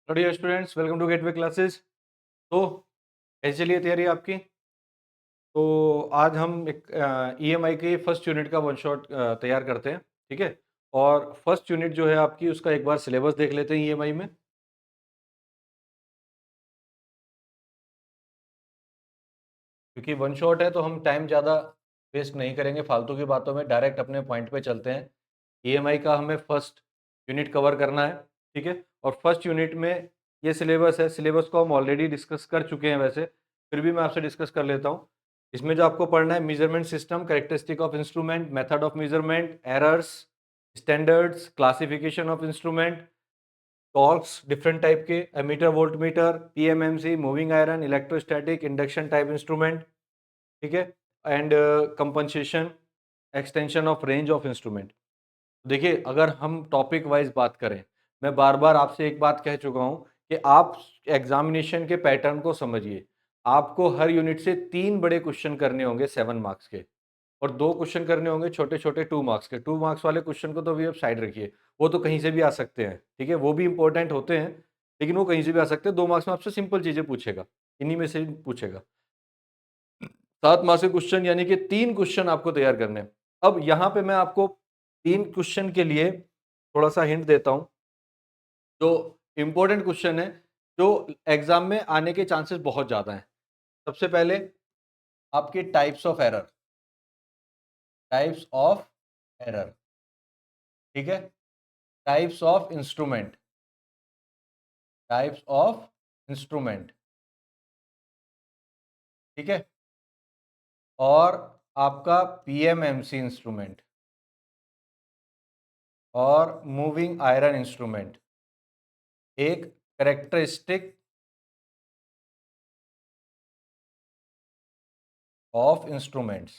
Hello dear students, welcome to Gateway Classes. तो कैसी चली है तैयारी आपकी? तो आज हम एक ईएमआई के फर्स्ट यूनिट का वन शॉट तैयार करते हैं। ठीक है। और फर्स्ट यूनिट जो है आपकी, उसका एक बार सिलेबस देख लेते हैं ईएमआई में। क्योंकि वन शॉट है तो हम टाइम ज़्यादा वेस्ट नहीं करेंगे फालतू की बातों में, डायरेक्ट अपने पॉइंट पे चलते हैं। ईएमआई का हमें फर्स्ट यूनिट कवर करना है। ठीक है। और फर्स्ट यूनिट में ये सिलेबस है। सिलेबस को हम ऑलरेडी डिस्कस कर चुके हैं वैसे, फिर भी मैं आपसे डिस्कस कर लेता हूँ। इसमें जो आपको पढ़ना है, measurement system, characteristic of instrument, method of measurement, errors, standards, classification of instrument, torques different type के, ammeter, voltmeter, PMMC, moving iron, electrostatic, induction type instrument. ठीक है। And compensation, extension of range of instrument. देखिए, अगर हम topic wise बात करें, मैं बार बार आपसे एक बात कह चुका हूं कि आप एग्जामिनेशन के पैटर्न को समझिए। आपको हर यूनिट से 3 बड़े क्वेश्चन करने होंगे 7 मार्क्स के, और 2 क्वेश्चन करने होंगे छोटे छोटे 2 मार्क्स के। 2 मार्क्स वाले क्वेश्चन को तो अभी आप साइड रखिए, वो तो कहीं से भी आ सकते हैं। ठीक है, वो भी इंपॉर्टेंट होते हैं, लेकिन वो कहीं से भी आ सकते हैं। 2 मार्क्स में आपसे सिंपल चीजें पूछेगा, इन्हीं में से पूछेगा। 7 मार्क्स के क्वेश्चन, यानी कि 3 क्वेश्चन आपको तैयार करने हैं। अब यहाँ पे मैं आपको 3 क्वेश्चन के लिए थोड़ा सा हिंट देता हूं, जो इंपॉर्टेंट क्वेश्चन है, जो एग्जाम में आने के चांसेस बहुत ज्यादा हैं। सबसे पहले आपके टाइप्स ऑफ एरर। ठीक है। Types of instrument. ठीक है। और आपका पीएमएमसी इंस्ट्रूमेंट और मूविंग आयरन इंस्ट्रूमेंट। एक करेक्टरिस्टिक ऑफ इंस्ट्रूमेंट्स।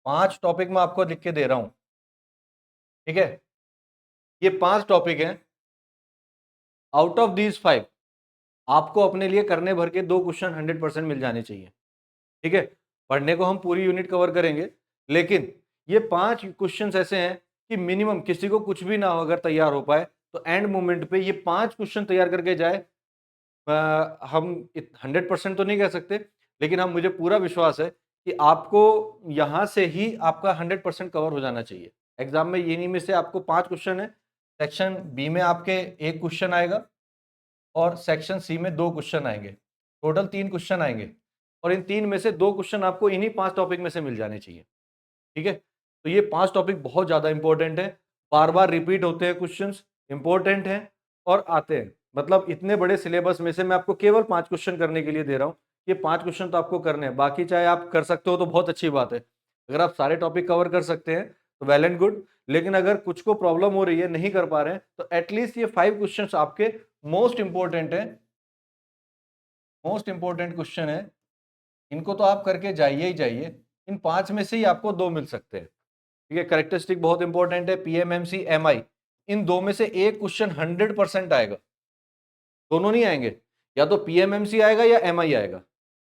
5 टॉपिक मैं आपको लिख के दे रहा हूं। ठीक है। ये 5 टॉपिक हैं। आउट ऑफ दीज 5 आपको अपने लिए करने भर के 2 क्वेश्चन 100% मिल जाने चाहिए। ठीक है। पढ़ने को हम पूरी यूनिट कवर करेंगे, लेकिन ये 5 क्वेश्चंस ऐसे हैं कि मिनिमम किसी को कुछ भी ना हो, अगर तैयार हो पाए तो एंड मोमेंट पे ये 5 क्वेश्चन तैयार करके जाए। हम 100% तो नहीं कह सकते, लेकिन हम, मुझे पूरा विश्वास है कि आपको यहां से ही आपका 100% कवर हो जाना चाहिए। एग्जाम में ये नहीं में से आपको 5 क्वेश्चन है। सेक्शन बी में आपके 1 क्वेश्चन आएगा, और सेक्शन सी में 2 क्वेश्चन आएंगे। टोटल 3 क्वेश्चन आएंगे, और इन 3 में से 2 क्वेश्चन आपको इन्हीं 5 टॉपिक में से मिल जाने चाहिए। ठीक है। तो ये 5 टॉपिक बहुत ज्यादा इंपॉर्टेंट है, बार बार रिपीट होते हैं क्वेश्चंस, इंपॉर्टेंट हैं और आते हैं। मतलब इतने बड़े सिलेबस में से मैं आपको केवल 5 क्वेश्चन करने के लिए दे रहा हूं। ये 5 क्वेश्चन तो आपको करने हैं, बाकी चाहे आप कर सकते हो तो बहुत अच्छी बात है। अगर आप सारे टॉपिक कवर कर सकते हैं तो वेल एंड गुड, लेकिन अगर कुछ को प्रॉब्लम हो रही है, नहीं कर पा रहे हैं, तो एटलीस्ट ये 5 क्वेश्चन आपके मोस्ट इंपॉर्टेंट है। मोस्ट इंपॉर्टेंट क्वेश्चन है, इनको तो आप करके जाइए ही जाइए। इन 5 में से ही आपको 2 मिल सकते हैं। ठीक है। कैरेक्टरिस्टिक बहुत इंपॉर्टेंट है, पीएमएमसी, एमआई, इन 2 में से एक क्वेश्चन 100% आएगा। दोनों नहीं आएंगे, या तो पीएमएमसी आएगा या एमआई आएगा।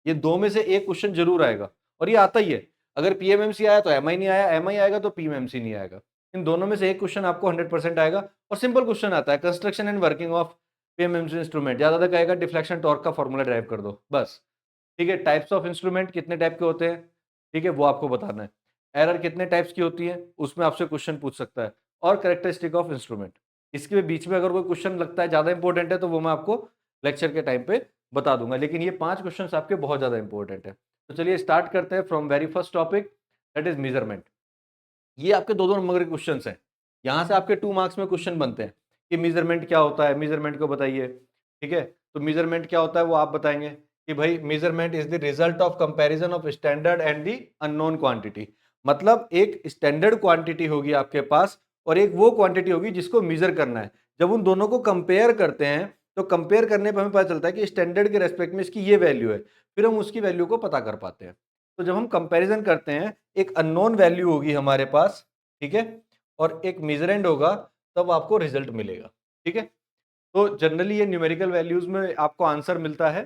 ये 2 में से एक क्वेश्चन जरूर आएगा, और ये आता ही है। अगर पीएमएमसी आया तो एमआई नहीं आया, एमआई आएगा तो पीएमएमसी नहीं आएगा। इन दोनों में से एक क्वेश्चन आपको 100% आएगा, और सिंपल क्वेश्चन आता है, construction and working of PMMC instrument. ज्यादा तक कहेगा डिफ्लेक्शन टॉर्क का फॉर्मूला ड्राइव कर दो, बस। ठीक है। टाइप्स ऑफ इंस्ट्रूमेंट कितने टाइप के होते हैं, ठीक है, वो आपको बताना है। एरर कितने टाइप्स की होती है, उसमें आपसे क्वेश्चन पूछ सकता है। और कैरेक्टरिस्टिक ऑफ इंस्ट्रूमेंट। इसके बीच में अगर कोई क्वेश्चन लगता है ज्यादा इंपॉर्टेंट है, तो वो मैं आपको लेक्चर के टाइम पे बता दूंगा, लेकिन ये 5 क्वेश्चन आपके बहुत ज्यादा इंपॉर्टेंट है। तो चलिए स्टार्ट करते हैं from very first topic, that is measurement. ये आपके 2-2 नंबर के क्वेश्चन हैं। यहाँ से आपके 2 मार्क्स में क्वेश्चन बनते हैं कि मेजरमेंट क्या होता है, मेजरमेंट को बताइए। ठीक है। तो मेजरमेंट क्या होता है वो आप बताएंगे कि भाई measurement is the result of comparison of standard and the unknown quantity. मतलब एक स्टैंडर्ड क्वांटिटी होगी आपके पास, और एक वो क्वांटिटी होगी जिसको मेजर करना है। जब उन दोनों को कंपेयर करते हैं, तो कंपेयर करने पर हमें पता चलता है कि स्टैंडर्ड के रेस्पेक्ट में इसकी ये वैल्यू है, फिर हम उसकी वैल्यू को पता कर पाते हैं। तो जब हम कंपैरिजन करते हैं, एक अननोन वैल्यू होगी हमारे पास, ठीक है, और एक मेजरेंड होगा, तब आपको रिजल्ट मिलेगा। ठीक है। तो जनरली ये न्यूमेरिकल वैल्यूज में आपको आंसर मिलता है।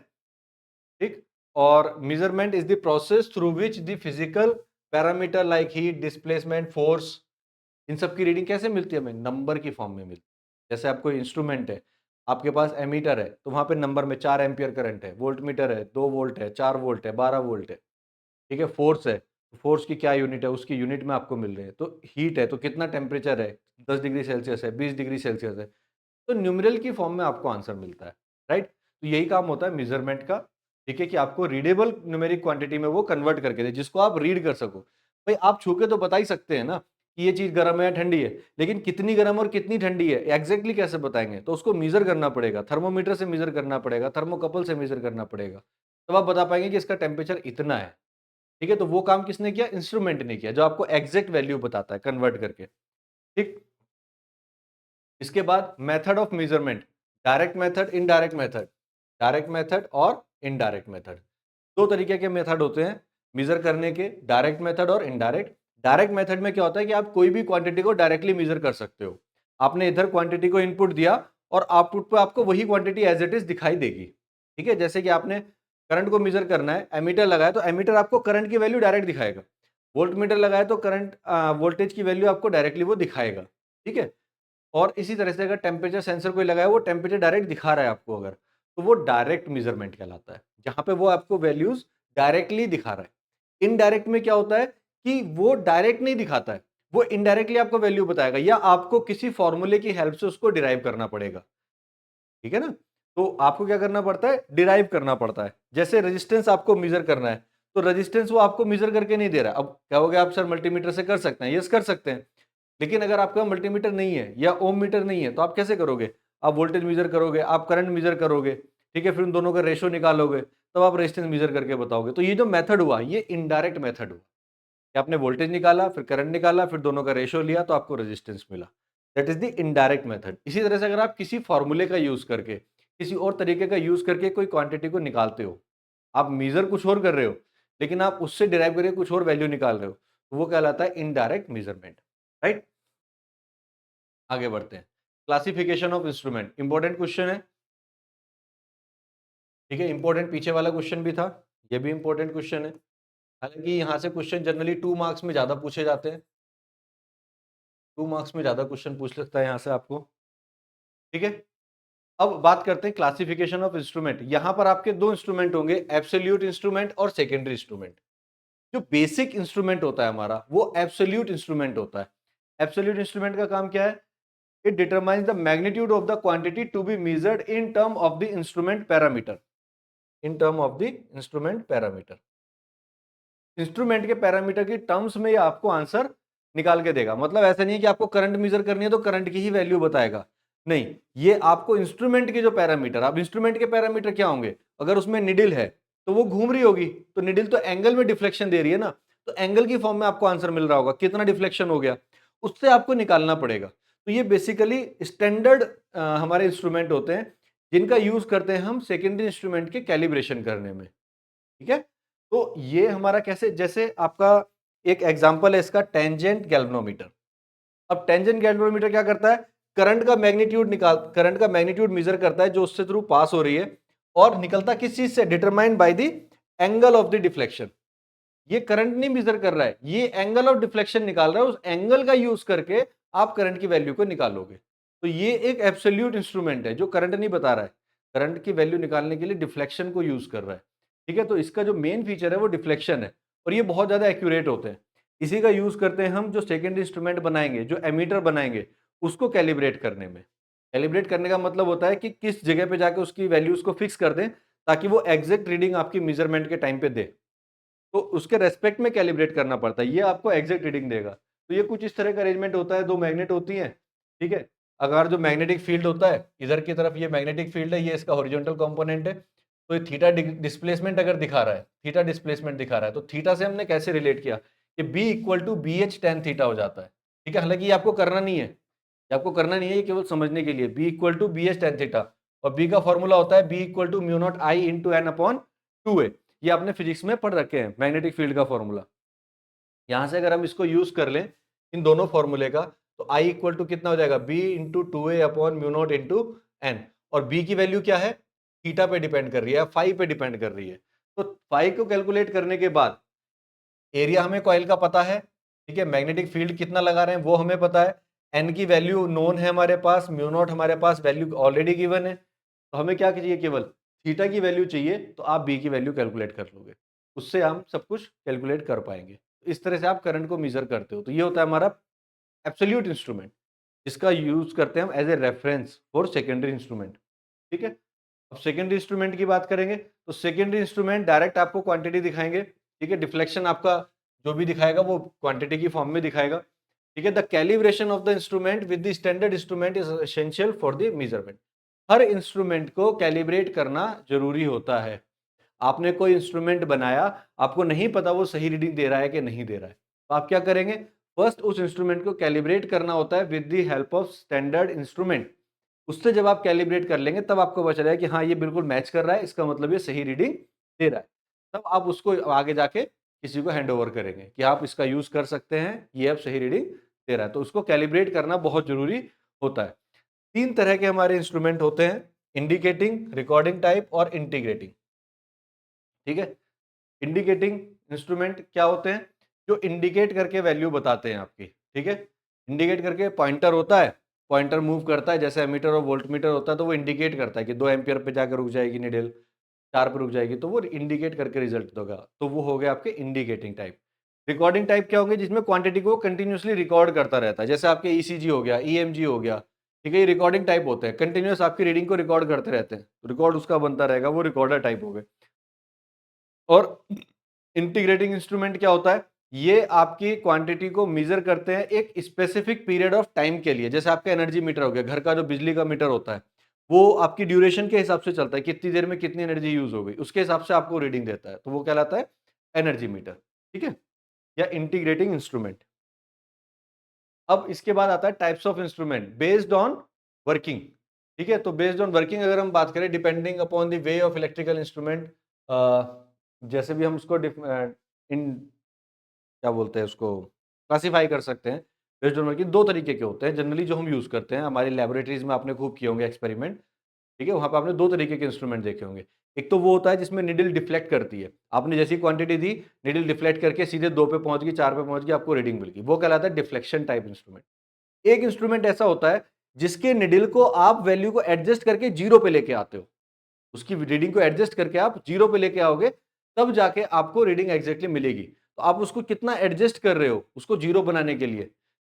ठीक। और measurement is the process through which the physical parameter like heat, displacement, force, इन सब की रीडिंग कैसे मिलती है हमें, नंबर की फॉर्म में मिलती है। जैसे आपको इंस्ट्रूमेंट है, आपके पास एमीटर है तो वहां पे नंबर में 4 एम्पियर करंट है, वोल्ट मीटर है 2 वोल्ट है, 4 वोल्ट है, 12 वोल्ट है, ठीक है। फोर्स है, फोर्स की क्या यूनिट है, उसकी यूनिट में आपको मिल रही है। तो हीट है तो कितना टेम्परेचर है, 10 डिग्री सेल्सियस है, 20 डिग्री सेल्सियस है। तो न्यूमेरल की फॉर्म में आपको आंसर मिलता है, राइट। तो यही काम होता है मेजरमेंट का, ठीक है, कि आपको रीडेबल न्यूमेरिक क्वांटिटी में वो कन्वर्ट करके दे, जिसको आप रीड कर सको। भाई आप छू के तो बता ही सकते हैं ना कि ये चीज गर्म है या ठंडी है, लेकिन कितनी गर्म और कितनी ठंडी है एग्जैक्टली कैसे बताएंगे? तो उसको मेजर करना पड़ेगा, थर्मोमीटर से मेजर करना पड़ेगा, थर्मोकपल से मेजर करना पड़ेगा, तब आप बता पाएंगे कि इसका टेम्परेचर इतना है, ठीक है। तो वो काम किसने किया? इंस्ट्रूमेंट ने किया, जो आपको एग्जैक्ट वैल्यू बताता है कन्वर्ट करके, ठीक। इसके बाद method of measurement, direct method, indirect method. Direct method और इनडायरेक्ट मेथड, दो तरीके के मेथड होते हैं मेजर करने के, डायरेक्ट मेथड और इनडायरेक्ट। डायरेक्ट मेथड में क्या होता है कि आप कोई भी क्वांटिटी को डायरेक्टली मेजर कर सकते हो। आपने इधर क्वांटिटी को इनपुट दिया और आउटपुट पे आपको वही क्वांटिटी एज इट इज दिखाई देगी, ठीक है। जैसे कि आपने करंट को मेजर करना है, एमीटर लगाया तो एमीटर आपको करंट की वैल्यू डायरेक्ट दिखाएगा। वोल्ट मीटर लगाया तो करंट वोल्टेज की वैल्यू आपको डायरेक्टली वो दिखाएगा, ठीक है। और इसी तरह से अगर टेम्परेचर सेंसर कोई लगाया, वो टेम्परेचर डायरेक्ट दिखा रहा है आपको अगर, तो वो डायरेक्ट मेजरमेंट कहलाता है, जहां पे वो आपको वैल्यूज डायरेक्टली दिखा रहा है। इनडायरेक्ट में क्या होता है कि वो डायरेक्ट नहीं दिखाता है, वो इनडायरेक्टली आपको वैल्यू बताएगा, या आपको किसी फॉर्मूले की हेल्प से उसको डिराइव करना पड़ेगा, ठीक है ना। तो आपको क्या करना पड़ता है? डिराइव करना पड़ता है। जैसे रेजिस्टेंस आपको मेजर करना है, तो रेजिस्टेंस वो आपको मेजर करके नहीं दे रहा। अब कहोगे आप सर मल्टीमीटर से कर सकते हैं, यस कर सकते हैं, लेकिन अगर आपका मल्टीमीटर नहीं है या ओम मीटर नहीं है तो आप कैसे करोगे? आप वोल्टेज मेजर करोगे, आप करंट मेजर करोगे, ठीक है, फिर उन दोनों का रेशो निकालोगे, तब आप रेजिस्टेंस मेजर करके बताओगे। तो ये जो मेथड हुआ, ये इनडायरेक्ट मेथड हुआ कि आपने वोल्टेज निकाला, फिर करंट निकाला, फिर दोनों का रेशो लिया तो आपको रेजिस्टेंस मिला। That is the indirect method. इसी तरह से अगर आप किसी फॉर्मूले का यूज करके, किसी और तरीके का यूज करके कोई क्वांटिटी को निकालते हो, आप मेजर कुछ और कर रहे हो, लेकिन आप उससे डिराइव करके कुछ और वैल्यू निकाल रहे हो, तो वो कहलाता है इनडायरेक्ट मेजरमेंट, राइट। आगे बढ़ते हैं। Classification of instrument, important question है, ठीक है। इंपॉर्टेंट पीछे वाला क्वेश्चन भी था, ये भी इंपॉर्टेंट क्वेश्चन है। हालांकि यहाँ से क्वेश्चन जनरली 2 मार्क्स में ज्यादा पूछे जाते हैं, 2 मार्क्स में ज्यादा क्वेश्चन पूछ सकता है यहाँ से आपको, ठीक है। अब बात करते हैं क्लासिफिकेशन ऑफ इंस्ट्रूमेंट। यहां पर आपके दो इंस्ट्रूमेंट होंगे, एब्सोल्यूट इंस्ट्रूमेंट और सेकेंडरी इंस्ट्रूमेंट। जो बेसिक इंस्ट्रूमेंट होता है हमारा, वो एब्सोल्यूट इंस्ट्रूमेंट होता है। एब्सोल्यूट इंस्ट्रूमेंट का काम क्या है? It determines the magnitude of the quantity to be measured in term of the instrument parameter, in term of the instrument parameter. Instrument के पैरामीटर की टर्म्स में ये आपको आंसर निकाल के देगा। मतलब ऐसा नहीं है कि आपको करंट मेजर करनी है तो करंट की ही वैल्यू बताएगा, नहीं, ये आपको इंस्ट्रूमेंट के जो पैरामीटर, अब इंस्ट्रूमेंट के पैरामीटर क्या होंगे? अगर उसमें निडिल है तो वो घूम रही होगी, तो निडिल तो एंगल में डिफ्लेक्शन दे रही है ना, तो एंगल की फॉर्म में आपको आंसर मिल रहा होगा, कितना डिफ्लेक्शन हो गया, उससे आपको निकालना पड़ेगा। तो ये बेसिकली स्टैंडर्ड हमारे इंस्ट्रूमेंट होते हैं, जिनका यूज करते हैं हम सेकेंडरी इंस्ट्रूमेंट के कैलिब्रेशन करने में, ठीक है। तो ये हमारा कैसे, जैसे आपका एक एग्जांपल है इसका, टेंजेंट गैल्वेनोमीटर। अब टेंजेंट गैल्वेनोमीटर क्या करता है? करंट का मैग्नीट्यूड मेजर करता है जो उससे थ्रू पास हो रही है, और निकलता किस चीज से? Determined by the angle of the deflection. ये करंट नहीं मेजर कर रहा है, ये एंगल ऑफ डिफ्लेक्शन निकाल रहा है, उस एंगल का यूज करके आप करंट की वैल्यू को निकालोगे। तो ये एक एब्सोल्यूट इंस्ट्रूमेंट है जो करंट नहीं बता रहा है, करंट की वैल्यू निकालने के लिए डिफ्लेक्शन को यूज कर रहा है, ठीक है। तो इसका जो मेन फीचर है वो डिफ्लेक्शन है, और ये बहुत ज्यादा एक्यूरेट होते हैं। इसी का यूज करते हैं हम, जो सेकेंड इंस्ट्रूमेंट बनाएंगे, जो एमीटर बनाएंगे, उसको कैलिब्रेट करने में। कैलिब्रेट करने का मतलब होता है कि किस जगह पे जाके उसकी वैल्यूज को फिक्स कर दें, ताकि वो एग्जैक्ट रीडिंग आपकी मेजरमेंट के टाइम पे दे। तो उसके रेस्पेक्ट में कैलिब्रेट करना पड़ता है, ये आपको एग्जैक्ट रीडिंग देगा। तो ये कुछ इस तरह का अरेंजमेंट होता है, दो मैग्नेट होती हैं, ठीक है। अगर जो मैग्नेटिक फील्ड होता है इधर की तरफ, ये मैग्नेटिक फील्ड है, ये इसका हॉरिजॉन्टल कंपोनेंट है, तो ये थीटा डिस्प्लेसमेंट अगर दिखा रहा है, थीटा डिस्प्लेसमेंट दिखा रहा है, तो थीटा से हमने कैसे रिलेट किया कि B equal to B H tan theta हो जाता है, ठीक है। हालांकि ये आपको करना नहीं है, ये आपको करना नहीं है, ये केवल समझने के लिए, B equal to B H tan theta, और बी का फॉर्मूला होता है B equal to mu naught I into N upon two A. ये आपने फिजिक्स में पढ़ रखे हैं, मैग्नेटिक फील्ड का फॉर्मूला। यहां से अगर हम इसको यूज कर लें, इन दोनों फॉर्मूले का, तो आई इक्वल टू कितना हो जाएगा? B into two A upon mu naught into N. और बी की वैल्यू क्या है? थीटा पे डिपेंड कर रही है, फाई पे डिपेंड कर रही है। तो फाई को कैलकुलेट करने के बाद एरिया हमें कॉइल का पता है, ठीक है, मैग्नेटिक फील्ड कितना लगा रहे हैं वो हमें पता है, एन की वैल्यू नोन है हमारे पास, म्यू नॉट हमारे पास वैल्यू ऑलरेडी गिवन है, तो हमें क्या चाहिए, केवल थीटा की वैल्यू चाहिए, तो आप बी की वैल्यू कैलकुलेट कर लोगे, उससे हम सब कुछ कैलकुलेट कर पाएंगे। इस तरह से आप करंट को मेजर करते हो। तो ये होता है हमारा एब्सोल्यूट इंस्ट्रूमेंट, जिसका यूज करते हैं हम as a reference for secondary instrument. ठीक है, अब सेकेंडरी इंस्ट्रूमेंट की बात करेंगे, तो सेकेंडरी इंस्ट्रूमेंट डायरेक्ट आपको क्वांटिटी दिखाएंगे। ठीक है, डिफ्लेक्शन आपका जो भी दिखाएगा वो क्वांटिटी की फॉर्म में दिखाएगा। ठीक है, the calibration of the instrument with the standard instrument is essential for the measurement. Her instrument को कैलिब्रेट करना जरूरी होता है। आपने कोई इंस्ट्रूमेंट बनाया, आपको नहीं पता वो सही रीडिंग दे रहा है कि नहीं दे रहा है, तो आप क्या करेंगे, फर्स्ट उस इंस्ट्रूमेंट को कैलिब्रेट करना होता है with the help of standard instrument. उससे जब आप कैलिब्रेट कर लेंगे तब आपको पता चलेगा कि हाँ ये बिल्कुल मैच कर रहा है, इसका मतलब ये सही रीडिंग दे रहा है। तब आप उसको आगे जाके किसी को हैंड ओवर करेंगे कि आप इसका यूज कर सकते हैं, ये अब सही रीडिंग दे रहा है। तो उसको कैलिब्रेट करना बहुत जरूरी होता है। 3 तरह के हमारे इंस्ट्रूमेंट होते हैं, इंडिकेटिंग, रिकॉर्डिंग टाइप और इंटीग्रेटिंग। ठीक है, इंडिकेटिंग इंस्ट्रूमेंट क्या होते हैं, जो इंडिकेट करके वैल्यू बताते हैं आपकी। ठीक है, इंडिकेट करके पॉइंटर होता है, पॉइंटर मूव करता है, जैसे एमीटर और वोल्टमीटर होता है, तो वो इंडिकेट करता है कि 2 एम्पियर पे जाकर रुक जाएगी नीडल, 4 पे रुक जाएगी, तो वो इंडिकेट करके रिजल्ट देगा। तो वो हो गया आपके इंडिकेटिंग टाइप। रिकॉर्डिंग टाइप क्या होंगे, जिसमें क्वांटिटी को कंटिन्यूसली रिकॉर्ड करता रहता है, जैसे आपके ईसीजी हो गया, ईएमजी हो गया। ठीक है, ये रिकॉर्डिंग टाइप होते हैं, कंटिन्यूस आपकी रीडिंग को रिकॉर्ड करते रहते हैं, रिकॉर्ड उसका बनता रहेगा, वो रिकॉर्डर टाइप हो गए। और इंटीग्रेटिंग इंस्ट्रूमेंट क्या होता है, ये आपकी क्वांटिटी को मेजर करते हैं एक स्पेसिफिक पीरियड ऑफ टाइम के लिए। जैसे आपका एनर्जी मीटर हो गया, घर का जो बिजली का मीटर होता है, वो आपकी ड्यूरेशन के हिसाब से चलता है, कितनी देर में कितनी एनर्जी यूज हो गई, उसके हिसाब से आपको रीडिंग देता है, तो वो कहलाता है एनर्जी मीटर। ठीक है, या इंटीग्रेटिंग इंस्ट्रूमेंट। अब इसके बाद आता है types of instrument based on working. ठीक है, तो बेस्ड ऑन वर्किंग अगर हम बात करें, depending upon the way of electrical instrument, जैसे भी हम उसको इन क्या बोलते हैं उसको, क्लासिफाई कर सकते हैं। बेस्ड ऑन वर्किंग दो तरीके के होते हैं जनरली, जो हम यूज करते हैं हमारी लैबोरेटरीज में, आपने खूब किए होंगे एक्सपेरिमेंट। ठीक है, वहां पे आपने दो तरीके के इंस्ट्रूमेंट देखे होंगे। एक तो वो होता है जिसमें निडल डिफ्लेक्ट करती है, आपने जैसी क्वांटिटी दी, निडल डिफ्लेक्ट करके सीधे 2 पे पहुंच गई, 4 पे पहुंच गई, आपको रीडिंग मिल गई, वो कहलाता है डिफ्लेक्शन टाइप इंस्ट्रूमेंट। एक इंस्ट्रूमेंट ऐसा होता है जिसके निडल को आप वैल्यू को एडजस्ट करके 0 पे लेके आते हो, उसकी रीडिंग को एडजस्ट करके आप 0 पे लेके आओगे, तब जाके आपको रीडिंग एग्जैक्टली मिलेगी। तो आप उसको कितना एडजस्ट कर रहे हो उसको 0 बनाने के लिए,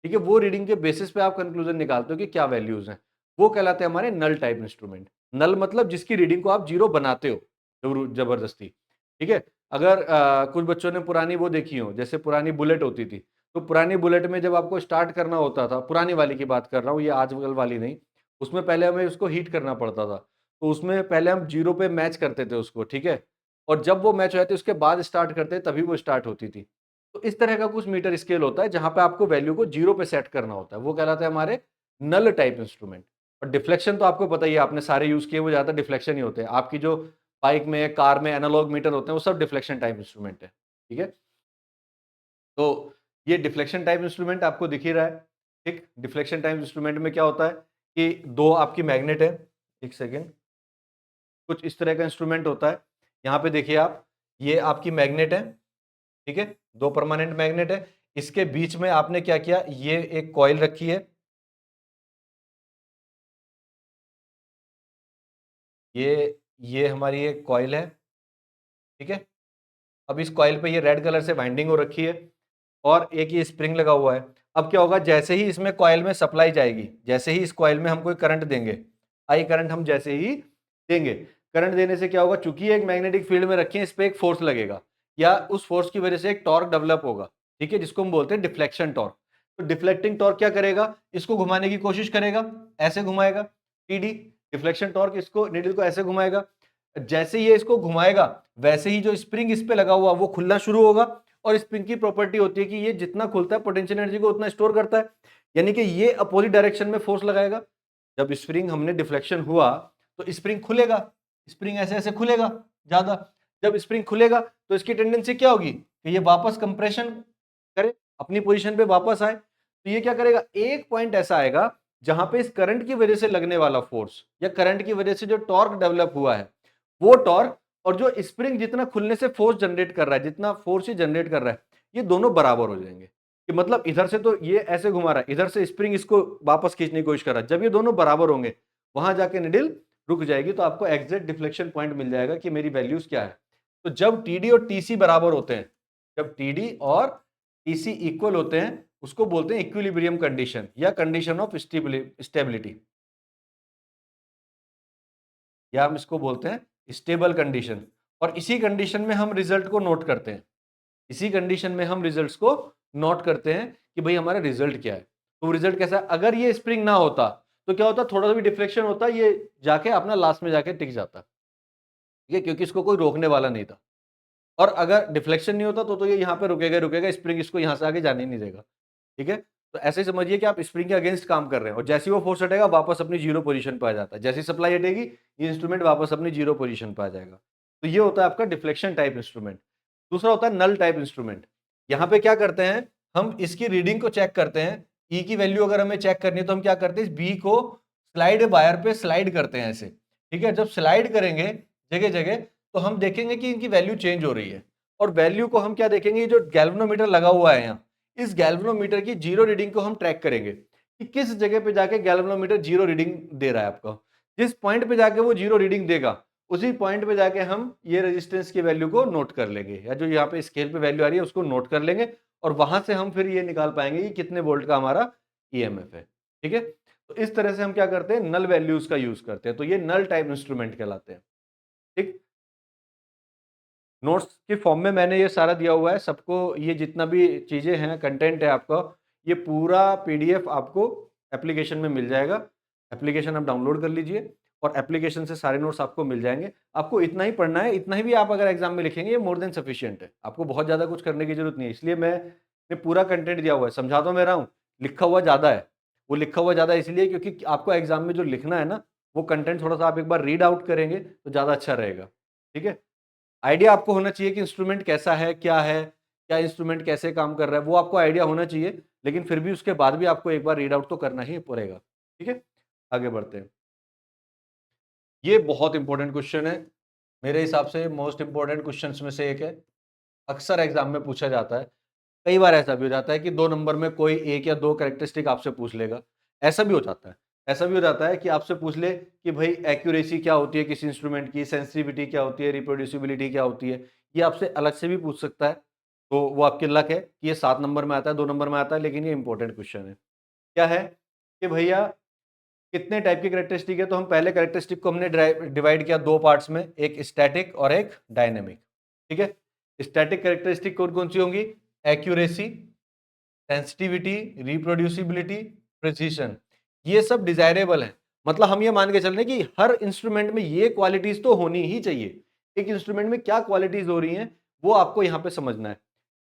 ठीक है, वो रीडिंग के बेसिस पे आप कंक्लूजन निकालते हो कि क्या वैल्यूज हैं, वो कहलाते हैं हमारे नल टाइप इंस्ट्रूमेंट। नल मतलब जिसकी रीडिंग को आप 0 बनाते हो जबरदस्ती। ठीक है, अगर कुछ बच्चों ने पुरानी वो देखी हो, जैसे पुरानी बुलेट होती थी, तो पुरानी बुलेट में जब आपको स्टार्ट करना होता था, पुरानी वाली की बात कर रहा हूँ, ये आजकल वाली नहीं, उसमें पहले हमें उसको हीट करना पड़ता था। तो उसमें पहले हम 0 पे मैच करते थे उसको, ठीक है, और जब वो मैच हो जाती उसके बाद स्टार्ट करते तभी वो स्टार्ट होती थी। तो इस तरह का कुछ मीटर स्केल होता है जहां पे आपको वैल्यू को 0 पे सेट करना होता है, वो कहलाता है हमारे नल टाइप इंस्ट्रूमेंट। और डिफ्लेक्शन तो आपको पता ही है, आपने सारे यूज किए, वो ज्यादा डिफ्लेक्शन ही होते हैं। आपकी जो बाइक में, कार में एनालॉग मीटर होते हैं, वो सब डिफ्लेक्शन टाइप इंस्ट्रूमेंट है। ठीक है, तो ये डिफ्लेक्शन टाइप इंस्ट्रूमेंट आपको दिख ही रहा है। ठीक, डिफ्लेक्शन टाइप इंस्ट्रूमेंट में क्या होता है कि दो आपकी मैग्नेट है, एक सेकेंड, कुछ इस तरह का इंस्ट्रूमेंट होता है। यहाँ पे देखिए आप, ये आपकी मैग्नेट है, ठीक है, दो परमानेंट मैग्नेट है। इसके बीच में आपने क्या किया, ये एक कॉइल रखी है, ये हमारी एक कॉइल है। ठीक है, अब इस कॉइल पे ये रेड कलर से वाइंडिंग हो रखी है, और एक ये स्प्रिंग लगा हुआ है। अब क्या होगा, जैसे ही इसमें कॉइल में सप्लाई जाएगी, जैसे ही इस कॉइल में हम कोई करंट देंगे, आई करंट हम जैसे ही देंगे, करंट देने से क्या होगा, चूंकि एक मैग्नेटिक फील्ड में रखी है, इस पे एक फोर्स लगेगा, या उस फोर्स की वजह से एक टॉर्क डेवलप होगा। ठीक है, जिसको हम बोलते हैं डिफ्लेक्शन टॉर्क। तो डिफ्लेक्टिंग टॉर्क क्या करेगा, इसको घुमाने की कोशिश करेगा, ऐसे घुमाएगा, टीडी डिफ्लेक्शन टॉर्क, इसको नीडल को ऐसे घुमाएगा। जैसे ये इसको घुमाएगा, वैसे ही जो स्प्रिंग इस पे लगा हुआ वो खुलना शुरू होगा, और स्प्रिंग की प्रॉपर्टी होती है कि ये जितना खुलता है पोटेंशियल एनर्जी को उतना स्टोर करता है, यानी कि ये अपोजिट डायरेक्शन में फोर्स लगाएगा। जब स्प्रिंग हमने डिफ्लेक्शन हुआ तो स्प्रिंग खुलेगा, स्प्रिंग ऐसे ऐसे खुलेगा ज्यादा। जब स्प्रिंग खुलेगा तो इसकी टेंडेंसी क्या होगी कि ये वापस कंप्रेशन करे, अपनी पोजीशन पे वापस आए। तो ये क्या करेगा, एक पॉइंट ऐसा आएगा जहां पे इस करंट की वजह से लगने वाला फोर्स, या करंट की वजह से जो टॉर्क डेवलप हुआ है, वो टॉर्क और जो स्प्रिंग जितना खुलने से फोर्स जनरेट कर रहा है, जितना फोर्स ही जनरेट कर रहा है, ये दोनों बराबर हो जाएंगे। कि मतलब इधर से तो ये ऐसे घुमा रहा है, इधर से स्प्रिंग इसको वापस खींचने की कोशिश कर रहा है। जब ये दोनों बराबर होंगे वहां जाके निडल रुक जाएगी, तो आपको एग्जैक्ट डिफ्लेक्शन पॉइंट मिल जाएगा कि मेरी वैल्यूज क्या है। तो जब टीडी और टीसी बराबर होते हैं, जब टीडी और टीसी इक्वल होते हैं, उसको बोलते हैं इक्विलिब्रियम कंडीशन या कंडीशन ऑफ स्टेबिलिटी, या हम इसको बोलते हैं स्टेबल कंडीशन। और इसी कंडीशन में हम रिजल्ट को नोट करते हैं, इसी कंडीशन में हम रिजल्ट्स को नोट करते हैं कि भाई हमारा रिजल्ट क्या है। तो रिजल्ट कैसा है, अगर ये स्प्रिंग ना होता तो क्या होता, थोड़ा सा भी डिफ्लेक्शन होता, ये जाके अपना लास्ट में जाके टिक जाता, ठीक है, क्योंकि इसको कोई रोकने वाला नहीं था। और अगर डिफ्लेक्शन नहीं होता तो ये यहाँ पे रुकेगा रुकेगा, स्प्रिंग इसको यहाँ से आगे जाने नहीं देगा, ठीक है। तो ऐसे ही समझिए कि आप स्प्रिंग के अगेंस्ट काम कर रहे हैं और जैसे ही वो फोर्स हटेगा वापस अपनी जीरो पोजीशन पे आ जाता है, जैसी सप्लाई हटेगी ये इंस्ट्रूमेंट वापस अपनी जीरो पोजीशन पे आ जाएगा। तो ये होता है आपका डिफ्लेक्शन टाइप इंस्ट्रूमेंट। दूसरा होता है नल टाइप इंस्ट्रूमेंट। यहाँ पे क्या करते हैं, हम इसकी रीडिंग को चेक करते हैं। ई की वैल्यू अगर हमें चेक करनी है तो हम क्या करते हैं, इस बी को स्लाइड वायर पे स्लाइड करते हैं ऐसे, ठीक है। जब स्लाइड करेंगे जगह जगह तो हम देखेंगे कि इनकी वैल्यू चेंज हो रही है। और वैल्यू को हम क्या देखेंगे, जो गैल्वेनोमीटर लगा हुआ है यहाँ, इस गैल्वेनोमीटर की जीरो रीडिंग को हम ट्रैक करेंगे कि किस जगह पे जाके गैल्वेनोमीटर जीरो रीडिंग दे रहा है आपको। जिस पॉइंट पे जाके वो जीरो रीडिंग देगा उसी पॉइंट पे जाके हम ये रेजिस्टेंस की वैल्यू को नोट कर लेंगे, या जो यहाँ पे स्केल पे वैल्यू आ रही है उसको नोट कर लेंगे, और वहां से हम फिर ये निकाल पाएंगे कि कितने वोल्ट का हमारा ईएमएफ है, ठीक है। तो इस तरह से हम क्या करते हैं, नल वैल्यूज का यूज करते हैं। तो ये नल टाइप इंस्ट्रूमेंट कहलाते हैं, ठीक। नोट्स के फॉर्म में मैंने ये सारा दिया हुआ है सबको, ये जितना भी चीज़ें हैं, कंटेंट है आपका, ये पूरा पीडीएफ आपको एप्लीकेशन में मिल जाएगा। एप्लीकेशन आप डाउनलोड कर लीजिए और एप्लीकेशन से सारे नोट्स आपको मिल जाएंगे। आपको इतना ही पढ़ना है, इतना ही भी आप अगर एग्जाम में लिखेंगे ये मोर देन सफिशिएंट है। आपको बहुत ज़्यादा कुछ करने की जरूरत नहीं है, इसलिए मैंने पूरा कंटेंट दिया हुआ है। समझा तो मैं रहा हूँ, लिखा हुआ ज़्यादा है। वो लिखा हुआ ज़्यादा इसलिए क्योंकि आपको एग्जाम में जो लिखना है ना, वो कंटेंट थोड़ा सा आप एक बार रीड आउट करेंगे तो ज़्यादा अच्छा रहेगा, ठीक है। आइडिया आपको होना चाहिए कि इंस्ट्रूमेंट कैसा है, क्या इंस्ट्रूमेंट कैसे काम कर रहा है, वो आपको आइडिया होना चाहिए। लेकिन फिर भी उसके बाद भी आपको एक बार रीड आउट तो करना ही पड़ेगा, ठीक है। आगे बढ़ते हैं। ये बहुत इंपॉर्टेंट क्वेश्चन है, मेरे हिसाब से मोस्ट इंपॉर्टेंट क्वेश्चंस में से एक है। अक्सर एग्जाम में पूछा जाता है। कई बार ऐसा भी हो जाता है कि 2 नंबर में कोई एक या दो कैरेक्टरिस्टिक आपसे पूछ लेगा। ऐसा भी हो जाता है, ऐसा भी हो जाता है कि आपसे पूछ ले कि भाई एक्यूरेसी क्या होती है किसी इंस्ट्रूमेंट की, सेंसिटिविटी क्या होती है, रिप्रोड्यूसिबिलिटी क्या होती है। ये आपसे अलग से भी पूछ सकता है। तो वो आपकी लक है कि ये 7 नंबर में आता है, 2 नंबर में आता है, लेकिन ये इंपॉर्टेंट क्वेश्चन है। क्या है कि भैया कितने टाइप की कैरेक्टरिस्टिक है, तो हम पहले कैरेक्टरिस्टिक को हमने डिवाइड किया 2 पार्ट्स में, एक स्टैटिक और एक डायनेमिक, ठीक है। स्टैटिक कैरेक्टरिस्टिक कौन कौन सी होंगी, एक्यूरेसी, सेंसिटिविटी, रिप्रोड्यूसिबिलिटी, प्रिसीशन। ये सब डिजायरेबल है। मतलब हम ये मान के चल रहे हैं कि हर इंस्ट्रूमेंट में ये क्वालिटीज तो होनी ही चाहिए। एक इंस्ट्रूमेंट में क्या क्वालिटीज हो रही हैं वो आपको यहाँ पे समझना है।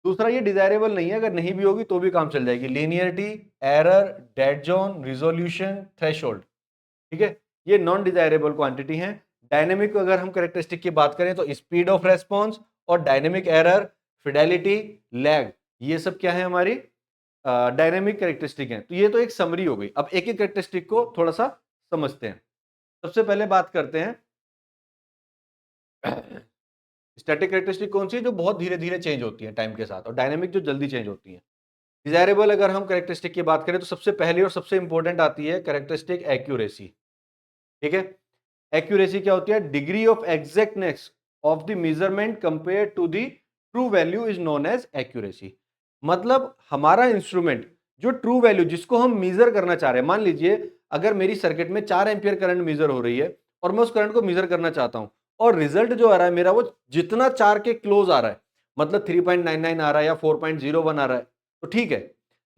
दूसरा, ये डिजायरेबल नहीं है, अगर नहीं भी होगी तो भी काम चल जाएगी। Linearity, error, dead zone, resolution, threshold, ठीक है, ये नॉन डिजायरेबल क्वांटिटी है। डायनेमिक अगर हम कैरेक्टरिस्टिक की बात करें तो स्पीड ऑफ रेस्पॉन्स और डायनेमिक एरर, फिडेलिटी, लैग, ये सब क्या है हमारी डायनेमिक कैरेक्टरिस्टिक है। तो ये तो एक समरी हो गई। अब एक एक कैरेक्टरिस्टिक को थोड़ा सा समझते हैं। सबसे पहले बात करते हैं स्टैटिक कैरेक्टरिस्टिक कौन सी है, जो बहुत धीरे धीरे चेंज होती है टाइम के साथ, और डायनेमिक जो जल्दी चेंज होती है। डिजायरेबल अगर हम कैरेक्टरिस्टिक की बात करें तो सबसे पहली और सबसे इंपॉर्टेंट आती है कैरेक्टरिस्टिक एक्यूरेसी, ठीक है। एक्यूरेसी क्या होती है, degree of exactness of the measurement compare to the true value is known as accuracy. मतलब हमारा इंस्ट्रूमेंट जो ट्रू वैल्यू जिसको हम मेजर करना चाह रहे हैं, मान लीजिए अगर मेरी सर्किट में 4 एम्पियर करंट मेजर हो रही है और मैं उस करंट को मेजर करना चाहता हूं, और रिजल्ट जो आ रहा है मेरा वो जितना 4 के क्लोज आ रहा है, मतलब 3.99 आ रहा है या 4.01 आ रहा है, तो ठीक है।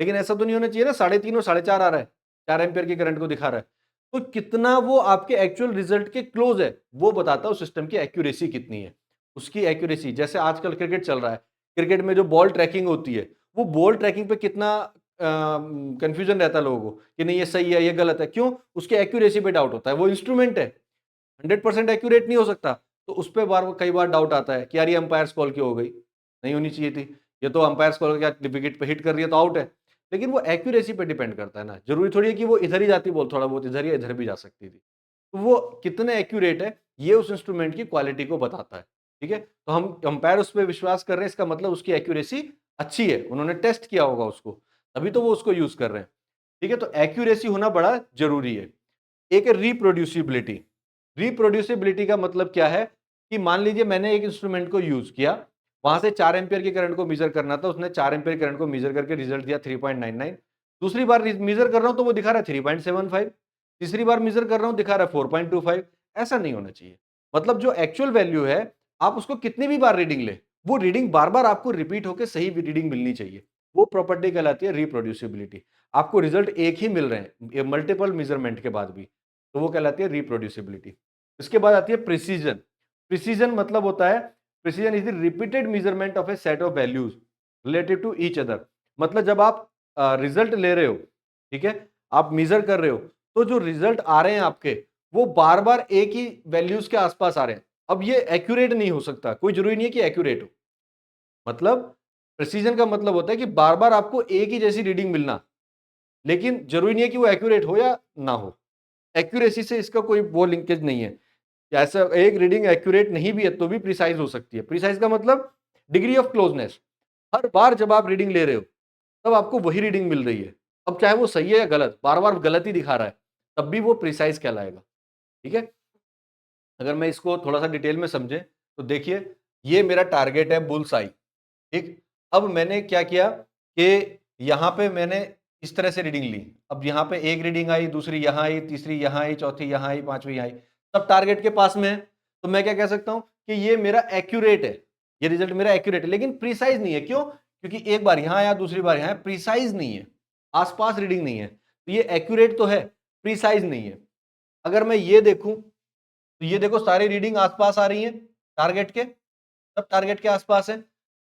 लेकिन ऐसा तो नहीं होना चाहिए ना 3.5 और 4.5 आ रहा है, 4 एम्पियर की करंट को दिखा रहा है। तो कितना वो आपके एक्चुअल रिजल्ट के क्लोज है वो बताता है उस सिस्टम की एक्यूरेसी कितनी है। उसकी एक्यूरेसी, जैसे आजकल क्रिकेट चल रहा है, क्रिकेट में जो बॉल ट्रैकिंग होती है, वो बॉल ट्रैकिंग पे कितना कंफ्यूजन रहता है लोगों को कि नहीं ये सही है ये गलत है, क्यों, उसके एक्यूरेसी पे डाउट होता है। वो इंस्ट्रूमेंट है, 100% एक्यूरेट नहीं हो सकता, तो उस पर कई बार डाउट आता है कि यार ये अंपायर्स कॉल क्यों हो गई, नहीं होनी चाहिए थी, ये तो अंपायर्स कॉल क्या विकेट पे हिट कर रही है तो आउट है। लेकिन वो एक्यूरेसी पे डिपेंड करता है ना, जरूरी थोड़ी है कि वो इधर ही जाती बॉल, थोड़ा बहुत इधर या इधर भी जा सकती थी। तो वो कितने एक्यूरेट है ये उस इंस्ट्रूमेंट की क्वालिटी को बताता है, ठीक है। तो हम अंपायर उस पर विश्वास कर रहे हैं, इसका मतलब उसकी एक्यूरेसी अच्छी है, उन्होंने टेस्ट किया होगा उसको, तभी तो वो उसको यूज कर रहे हैं। ठीक है, तो एक्यूरेसी होना बड़ा जरूरी है। एक है रिप्रोड्यूसिबिलिटी। रिप्रोड्यूसिबिलिटी का मतलब क्या है कि मान लीजिए मैंने एक इंस्ट्रूमेंट को यूज किया, वहां से 4 एम्पियर के करंट को मेजर करना था, उसने 4 एम्पियर करंट को मेजर करके रिजल्ट दिया 3.99। दूसरी बार मेजर कर रहा हूं तो वो दिखा रहा है 3.75। तीसरी बार मेजर कर रहा हूं दिखा रहा है 4.25। ऐसा नहीं होना चाहिए। मतलब जो एक्चुअल वैल्यू है, आप उसको कितनी भी बार रीडिंग ले, वो रीडिंग बार बार आपको रिपीट होकर सही रीडिंग मिलनी चाहिए। वो प्रॉपर्टी कहलाती है रिप्रोड्यूसिबिलिटी। आपको रिजल्ट एक ही मिल रहे हैं मल्टीपल मेजरमेंट के बाद भी, तो वो कहलाती है रिप्रोड्यूसिबिलिटी। इसके बाद आती है प्रिसीजन। प्रिसीजन मतलब होता है, precision is the repeated measurement of a set of values relative to each other. मतलब जब आप रिजल्ट ले रहे हो, ठीक है, आप मेजर कर रहे हो, तो जो रिजल्ट आ रहे हैं आपके, वो बार बार एक ही वैल्यूज के आसपास आ रहे हैं। अब ये एक्यूरेट नहीं हो सकता, कोई जरूरी नहीं है कि एक्यूरेट हो। मतलब प्रिसीजन का मतलब होता है कि बार बार आपको एक ही जैसी रीडिंग मिलना, लेकिन जरूरी नहीं है कि वो एक्यूरेट हो या ना हो। एक्यूरेसी से इसका कोई वो लिंकेज नहीं है। ऐसा एक रीडिंग एक्यूरेट नहीं भी है तो भी प्रिसाइज हो सकती है। प्रिसाइज का मतलब डिग्री ऑफ क्लोजनेस। हर बार जब आप रीडिंग ले रहे हो, तब आपको वही रीडिंग मिल रही है। अब चाहे वो सही है या गलत, बार बार गलत ही दिखा रहा है, तब भी वो प्रिसाइज कहलाएगा। ठीक है, अगर मैं इसको थोड़ा सा डिटेल में समझे तो देखिए, ये मेरा टारगेट है बुल्स आई। ठीक, अब मैंने क्या किया कि यहां पे मैंने इस तरह से रीडिंग ली। अब यहां पे एक रीडिंग आई, दूसरी यहां आई, तीसरी यहां आई, चौथी यहां आई, पांचवी यहां आई, सब टारगेट के पास में है। तो मैं क्या कह सकता हूं कि ये मेरा एक्यूरेट है, ये रिजल्ट मेरा एक्यूरेट है, लेकिन प्रिसाइज नहीं है। क्यों? क्योंकि एक बार यहां आया, दूसरी बार यहां, प्रिसाइज नहीं है, आसपास रीडिंग नहीं है। तो ये एक्यूरेट तो है, प्रिसाइज नहीं है। अगर मैं ये देखूं तो ये देखो सारी रीडिंग आसपास आ रही है टारगेट के, सब टारगेट के आसपास है।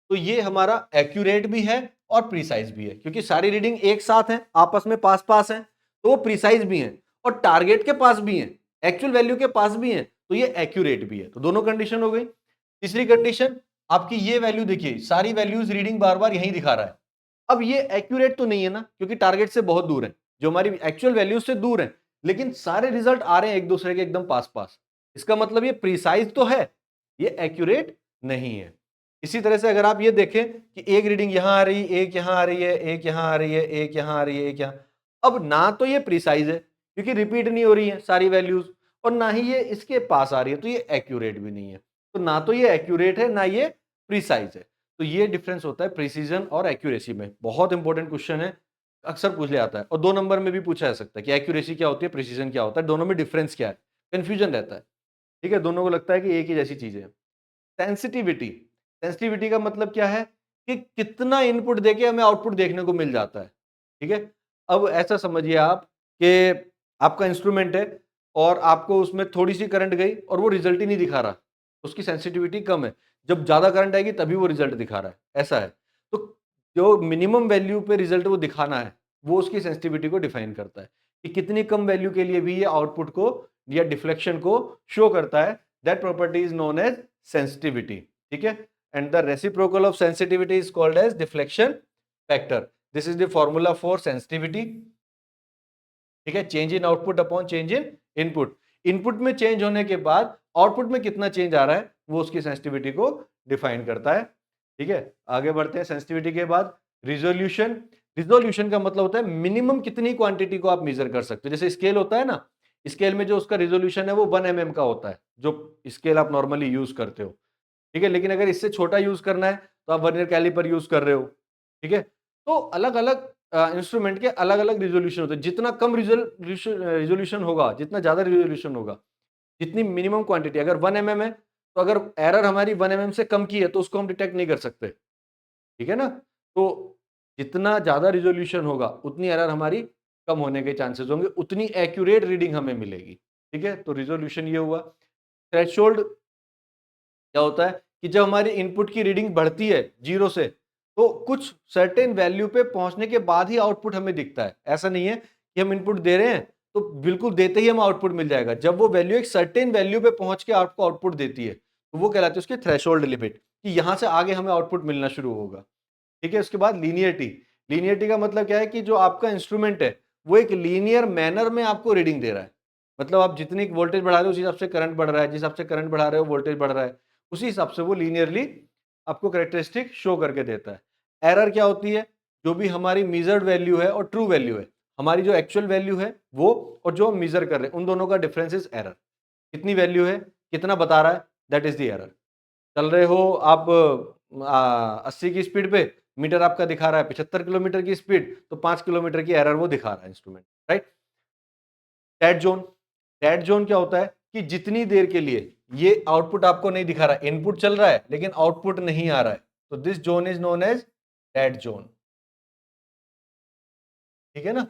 तो ये हमारा एक्यूरेट भी है और प्रिसाइज भी है, क्योंकि सारी रीडिंग एक साथ है, आपस में पास पास है, तो वो प्रिसाइज भी है और टारगेट के पास भी है, एक्चुअल वैल्यू के पास भी है, तो ये एक्यूरेट भी है। तो दोनों कंडीशन हो गई। तीसरी कंडीशन, आपकी ये वैल्यू देखिए, सारी वैल्यूज रीडिंग बार बार यही दिखा रहा है। अब ये एक्यूरेट तो नहीं है ना, क्योंकि टारगेट से बहुत दूर है, जो हमारी एक्चुअल वैल्यूज से दूर है, लेकिन सारे रिजल्ट आ रहे हैं एक दूसरे के एकदम पास पास। इसका मतलब ये प्रिसाइज तो है, ये एक्यूरेट नहीं है। इसी तरह से अगर आप ये देखें कि एक रीडिंग यहां आ रही, एक यहां आ रही है, एक यहां आ रही है, एक यहां आ रही है, एक यहां, अब ना तो ये प्रिसाइज है क्योंकि रिपीट नहीं हो रही है सारी वैल्यूज, और ना ही ये इसके पास आ रही है, तो ये एक्यूरेट भी नहीं है। तो ना तो ये एक्यूरेट है, ना ये प्रिसाइज है। तो ये डिफरेंस होता है प्रिसीजन और एक्यूरेसी में। बहुत इंपॉर्टेंट क्वेश्चन है, अक्सर पूछ लिया जाता है, और 2 नंबर में भी पूछा जा सकता है कि एक्यूरेसी क्या होती है, प्रिसीजन क्या होता है, दोनों में डिफरेंस क्या है, कंफ्यूजन रहता है। ठीक है, दोनों को लगता है कि एक ही जैसी चीज है। सेंसिटिविटी, सेंसिटिविटी का मतलब क्या है कि कितना इनपुट देके हमें आउटपुट देखने को मिल जाता है। ठीक है, अब ऐसा समझिए आप कि आपका इंस्ट्रूमेंट है और आपको उसमें थोड़ी सी करंट गई और वो रिजल्ट ही नहीं दिखा रहा, उसकी सेंसिटिविटी कम है। जब ज्यादा करंट आएगी तभी वो रिजल्ट दिखा रहा है, ऐसा है। तो जो मिनिमम वैल्यू पे रिजल्ट वो दिखाना है, वो उसकी सेंसिटिविटी को डिफाइन करता है कि कितनी कम वैल्यू के लिए भी ये आउटपुट को या डिफ्लेक्शन को शो करता है। That property is known as sensitivity. ठीक है, and the reciprocal of sensitivity is called as deflection factor. This is the formula for sensitivity. ठीक है, change in output upon change in input. Input में change होने के बाद output में कितना चेंज आ रहा है, वो उसकी सेंसिटिविटी को डिफाइन करता है। ठीक है, आगे बढ़ते हैं। सेंसिटिविटी के बाद रिजोल्यूशन। रिजोल्यूशन का मतलब होता है मिनिमम कितनी क्वांटिटी को आप मेजर कर सकते हो। जैसे स्केल होता है ना, स्केल में जो उसका रिजोल्यूशन है वो 1 mm का होता है, जो स्केल आप नॉर्मली यूज करते हो। ठीक है, लेकिन अगर इससे छोटा यूज करना है तो आप वर्नियर कैलिपर यूज कर रहे हो। ठीक है, तो अलग अलग इंस्ट्रूमेंट के अलग अलग रिजोल्यूशन होते हैं। जितना कम रिजोल्यूशन होगा, जितना ज्यादा रिजोल्यूशन होगा, जितनी मिनिमम क्वांटिटी, अगर 1 mm है तो अगर एरर हमारी 1 mm से कम की है तो उसको हम डिटेक्ट नहीं कर सकते। ठीक है ना, तो जितना ज्यादा रिजोल्यूशन होगा उतनी एरर हमारी कम होने के चांसेस होंगे, उतनी एक्यूरेट रीडिंग हमें मिलेगी। ठीक है, तो रिजोल्यूशन ये हुआ। थ्रेशोल्ड क्या होता है कि जब हमारी इनपुट की रीडिंग बढ़ती है 0 से, तो कुछ सर्टेन वैल्यू पे पहुंचने के बाद ही आउटपुट हमें दिखता है। ऐसा नहीं है कि हम इनपुट दे रहे हैं तो बिल्कुल देते ही हम आउटपुट मिल जाएगा। जब वो वैल्यू एक सर्टेन वैल्यू पे पहुंच के आपको आउटपुट देती है, तो वो कहलाती है उसकी थ्रेशोल्ड लिमिट, कि यहां से आगे हमें आउटपुट मिलना शुरू होगा। ठीक है, उसके बाद लीनियरिटी। लीनियरिटी का मतलब क्या है कि जो आपका इंस्ट्रूमेंट है वो एक लीनियर मैनर में आपको रीडिंग दे रहा है। मतलब आप जितनी वोल्टेज बढ़ा रहे हो उसी हिसाब से करंट बढ़ रहा है, जिस हिसाब से करंट बढ़ा रहे हो वोल्टेज बढ़ रहा है, उसी हिसाब से वो लीनियरली आपको कैरेक्टरिस्टिक शो करके देता है। एरर क्या होती है? जो भी हमारी मेजर्ड वैल्यू है और ट्रू वैल्यू है, हमारी जो एक्चुअल वैल्यू है वो और जो हम मेजर कर रहे हैं उन दोनों का डिफरेंस इज एरर। कितनी वैल्यू है, कितना बता रहा है, दैट इज द एरर। चल रहे हो आप 80 की स्पीड पे, मीटर आपका दिखा रहा है 75 किलोमीटर की स्पीड, तो 5 किलोमीटर की एरर वो दिखा रहा है instrument, right. Dead zone, dead zone क्या होता है कि जितनी देर के लिए ये आउटपुट आपको नहीं दिखा रहा, इनपुट चल रहा है लेकिन आउटपुट नहीं आ रहा है, तो this zone is known as dead zone. ठीक है ना,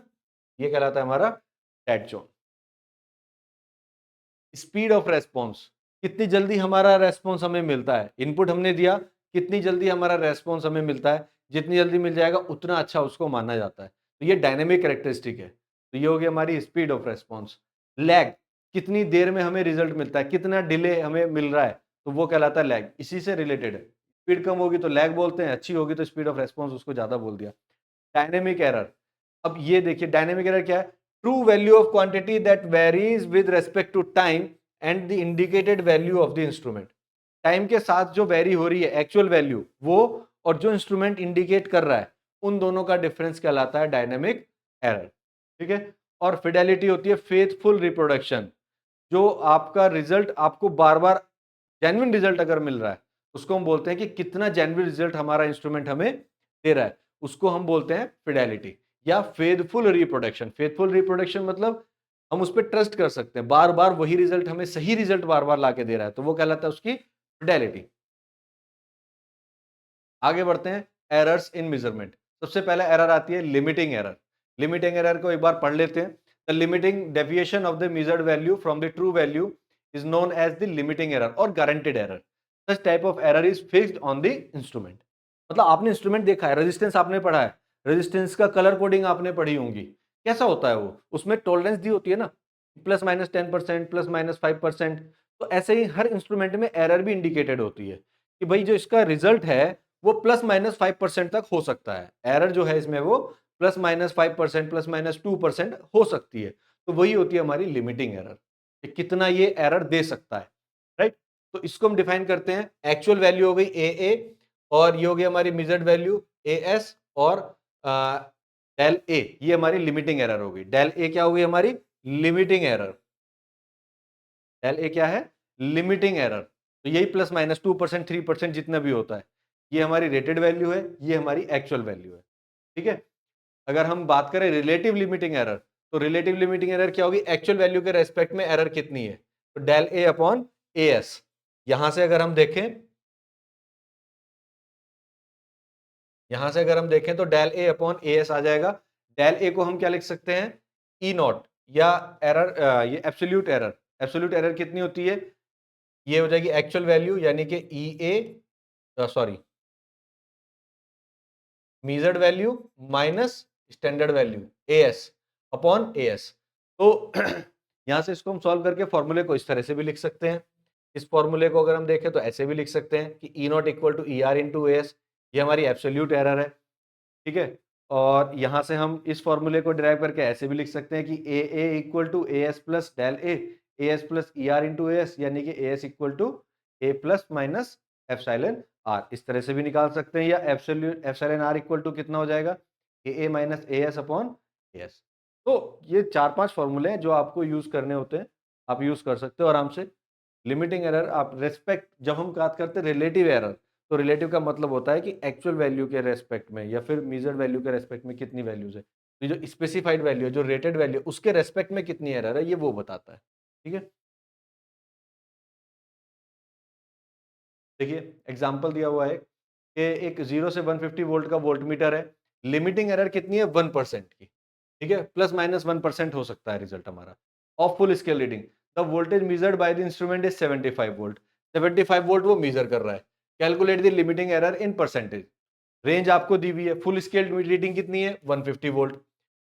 ये कहलाता है हमारा dead zone. Speed of response, कितनी जल्दी हमारा रेस्पॉन्स हमें मिलता है, इनपुट हमने दिया, कितनी जल्दी हमारा रेस्पॉन्स हमें मिलता है, जितनी जल्दी मिल जाएगा उतना अच्छा उसको माना जाता है, तो ये डायनेमिक कैरेक्टरिस्टिक है। तो ये हो गई हमारी स्पीड ऑफ रेस्पॉन्स। लैग, कितनी देर में हमें रिजल्ट मिलता है, कितना डिले हमें मिल रहा है, तो वो कहलाता है लैग, इसी से रिलेटेड है। स्पीड कम होगी तो लैग बोलते हैं, अच्छी होगी तो स्पीड ऑफ रेस्पॉन्स, उसको ज्यादा बोल दिया। डायनेमिक एरर, अब ये देखिए डायनेमिक एरर क्या है? True value of quantity that varies with respect to time and the indicated value of the instrument. Time के साथ जो वेरी हो रही है एक्चुअल वैल्यू वो, और जो इंस्ट्रूमेंट इंडिकेट कर रहा है, उन दोनों का डिफरेंस कहलाता है डायनेमिक एरर। ठीक है। और फिडेलिटी होती है फेथफुल रिप्रोडक्शन, जो आपका रिजल्ट आपको बार बार जेन्युइन रिजल्ट अगर मिल रहा है, उसको हम बोलते हैं कि कितना जेन्युइन रिजल्ट हमारा इंस्ट्रूमेंट हमें दे रहा है, उसको हम बोलते हैं फिडेलिटी या फेथफुल रिप्रोडक्शन। फेथफुल रिप्रोडक्शन मतलब हम उस पर ट्रस्ट कर सकते हैं, बार बार वही रिजल्ट, हमें सही रिजल्ट बार बार लाके दे रहा है, तो वो कहलाता है उसकी फिडेलिटी। आगे बढ़ते हैं, एरर्स इन मेजरमेंट। सबसे पहले एरर आती है लिमिटिंग एरर। लिमिटिंग एरर को एक बार पढ़ लेते हैं। The limiting deviation of the measured value from the true value is known as the limiting error और guaranteed error. Such type of error is fixed on the instrument. मतलब आपने instrument देखा है, रेजिस्टेंस आपने पढ़ा है, रेजिस्टेंस का colour coding आपने पढ़ी होंगी, कैसा होता है वो, उसमें टॉलरेंस दी होती है ना, +-10%, +-5%। तो ऐसे ही हर इंस्ट्रूमेंट में एरर भी इंडिकेटेड होती है कि भाई जो इसका रिजल्ट है वो +-5% तक हो सकता है। एरर जो है इसमें वो +-5%, +-2% हो सकती है। तो वही होती है हमारी लिमिटिंग एरर, कि कितना ये एरर दे सकता है, राइट। तो इसको हम डिफाइन करते हैं, एक्चुअल वैल्यू हो गई ए और ये हो गई हमारी मेजर्ड वैल्यू एएस और डेल ए, ये हमारी लिमिटिंग एरर होगी। डेल ए क्या होगी हमारी लिमिटिंग एरर। डेल ए क्या है, लिमिटिंग एरर। तो यही +-2%, 3% जितना भी होता है, ये हमारी रेटेड वैल्यू है, ये हमारी एक्चुअल वैल्यू है। ठीक है। अगर हम बात करें रिलेटिव लिमिटिंग एरर, तो रिलेटिव लिमिटिंग एरर क्या होगी, एक्चुअल वैल्यू के रेस्पेक्ट में एरर कितनी है, तो del A upon A S. यहां से अगर हम देखें, यहां से अगर हम देखें तो del A upon A S आ जाएगा। डेल ए को हम क्या लिख सकते हैं, ई नॉट, या एरर, ये एब्सोल्यूट एरर। एब्सोल्यूट एरर कितनी होती है, ये हो जाएगी एक्चुअल वैल्यू यानी कि E A, sorry, measured value minus standard value A S upon A S. तो यहां से इसको हम सॉल्व करके फॉर्मूले को इस तरह से भी लिख सकते हैं। इस फॉर्मूले को अगर हम देखें तो ऐसे भी लिख सकते हैं कि E naught equal to E R into A S, ये हमारी एब्सोल्यूट एरर है। ठीक है। और यहां से हम इस फॉर्मूले को डिराइव करके ऐसे भी लिख सकते हैं कि A equal to A S plus del A S plus E R into A S, यानी कि A S equal to A plus minus epsilon R, इस तरह से भी निकाल सकते हैं। या epsilon epsilon R equal to कितना हो जाएगा, A minus A S upon A S. तो ये 4-5 फॉर्मूले हैं जो आपको यूज करने होते हैं, आप यूज कर सकते हो आराम से। लिमिटिंग एरर आप रेस्पेक्ट, जब हम बात करते हैं रिलेटिव एरर, तो रिलेटिव का मतलब होता है कि एक्चुअल वैल्यू के रेस्पेक्ट में या फिर मेजर्ड वैल्यू के रेस्पेक्ट में कितनी वैल्यूज है। तो ये जो स्पेसिफाइड वैल्यू है, जो रेटेड वैल्यू है, उसके रेस्पेक्ट में कितनी एरर है, ये वो बताता है। ठीक है। देखिए एग्जांपल दिया हुआ है कि एक 0 से 150 वोल्ट का वोल्टमीटर है, लिमिटिंग एरर कितनी है 1% की। ठीक है, +-1% हो सकता है रिजल्ट हमारा। Of full scale reading, the voltage measured by the instrument is 75 volt. 75 volt वो मेजर कर रहा है। Calculate the limiting error in percentage. Range आपको दी हुई है, फुल स्केल रीडिंग कितनी है 150 वोल्ट।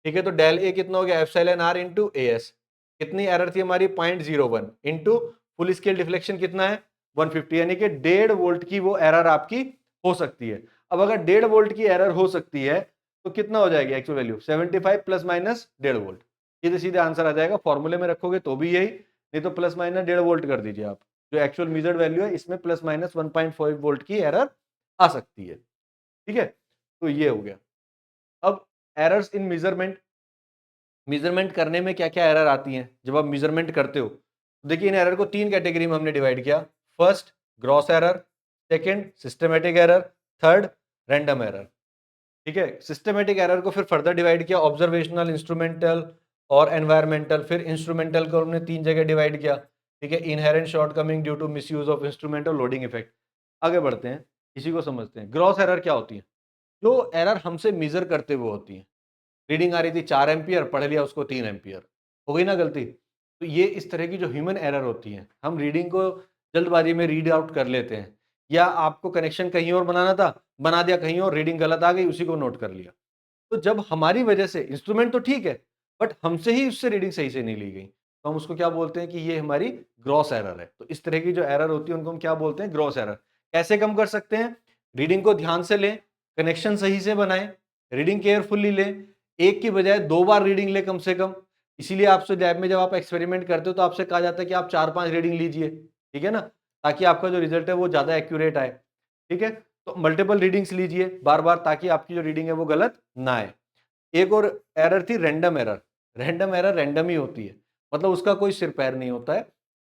ठीक है, तो डेल ए कितना हो गया, epsilon R into A S. कितनी एरर थी हमारी 0.01 इंटू फुल स्केल डिफ्लेक्शन कितना है 150, यानी कि 1.5 वोल्ट की वो एरर आपकी हो सकती है। अब अगर 1.5 वोल्ट की एरर हो सकती है तो कितना हो जाएगी actual value, 75 plus minus 1.5 volt. सीधे सीधे आंसर आ जाएगा। फॉर्मूले में रखोगे तो भी यही, नहीं तो प्लस माइनस 1.5 वोल्ट कर दीजिए आप। जो एक्चुअल मेजर्ड वैल्यू है इसमें +-1.5 वोल्ट की एरर आ सकती है। ठीक है। तो ये हो गया। अब एरर्स इन मेजरमेंट करने में क्या क्या एरर आती हैं जब आप मेजरमेंट करते हो। तो देखिए इन एरर को 3 कैटेगरी में हमने डिवाइड किया। First gross error, second systematic error, third random error. ठीक है, सिस्टमेटिक एरर को फिर फर्दर डिवाइड किया, ऑब्जर्वेशनल, इंस्ट्रूमेंटल और एनवायरमेंटल। फिर इंस्ट्रूमेंटल को हमने 3 जगह डिवाइड किया। ठीक है, inherent shortcoming due to misuse of instrument और लोडिंग इफेक्ट। आगे बढ़ते हैं, इसी को समझते हैं। ग्रॉस एरर क्या होती है? जो एरर हमसे मेजर करते हुए होती है। रीडिंग आ रही थी 4 एम्पियर, पढ़ लिया उसको 3 एम्पियर, हो गई ना गलती। तो ये इस तरह की जो ह्यूमन एरर होती है, हम रीडिंग को जल्दबाजी में रीड आउट कर लेते हैं, या आपको कनेक्शन कहीं और बनाना था, बना दिया कहीं और, रीडिंग गलत आ गई, उसी को नोट कर लिया। तो जब हमारी वजह से, इंस्ट्रूमेंट तो ठीक है बट हमसे ही उससे रीडिंग सही से नहीं ली गई, तो हम उसको क्या बोलते हैं कि ये हमारी ग्रॉस एरर है। तो इस तरह की जो एरर होती है उनको हम क्या बोलते हैं? Gross error. कैसे कम कर सकते हैं? रीडिंग को ध्यान से लें, कनेक्शन सही से बनाएं, रीडिंग केयरफुल्ली लें, एक की बजाय 2 बार रीडिंग लें कम से कम। इसीलिए आपसे लैब में जब आप एक्सपेरिमेंट करते हो तो आपसे कहा जाता है कि आप 4-5 रीडिंग लीजिए, ठीक है ना, ताकि आपका जो रिजल्ट है वो ज्यादा एक्यूरेट आए। ठीक है, तो मल्टीपल रीडिंग्स लीजिए बार बार, ताकि आपकी जो रीडिंग है वो गलत ना आए। एक और एरर थी random error. Random error random ही होती है, मतलब उसका कोई सिर पैर नहीं होता है।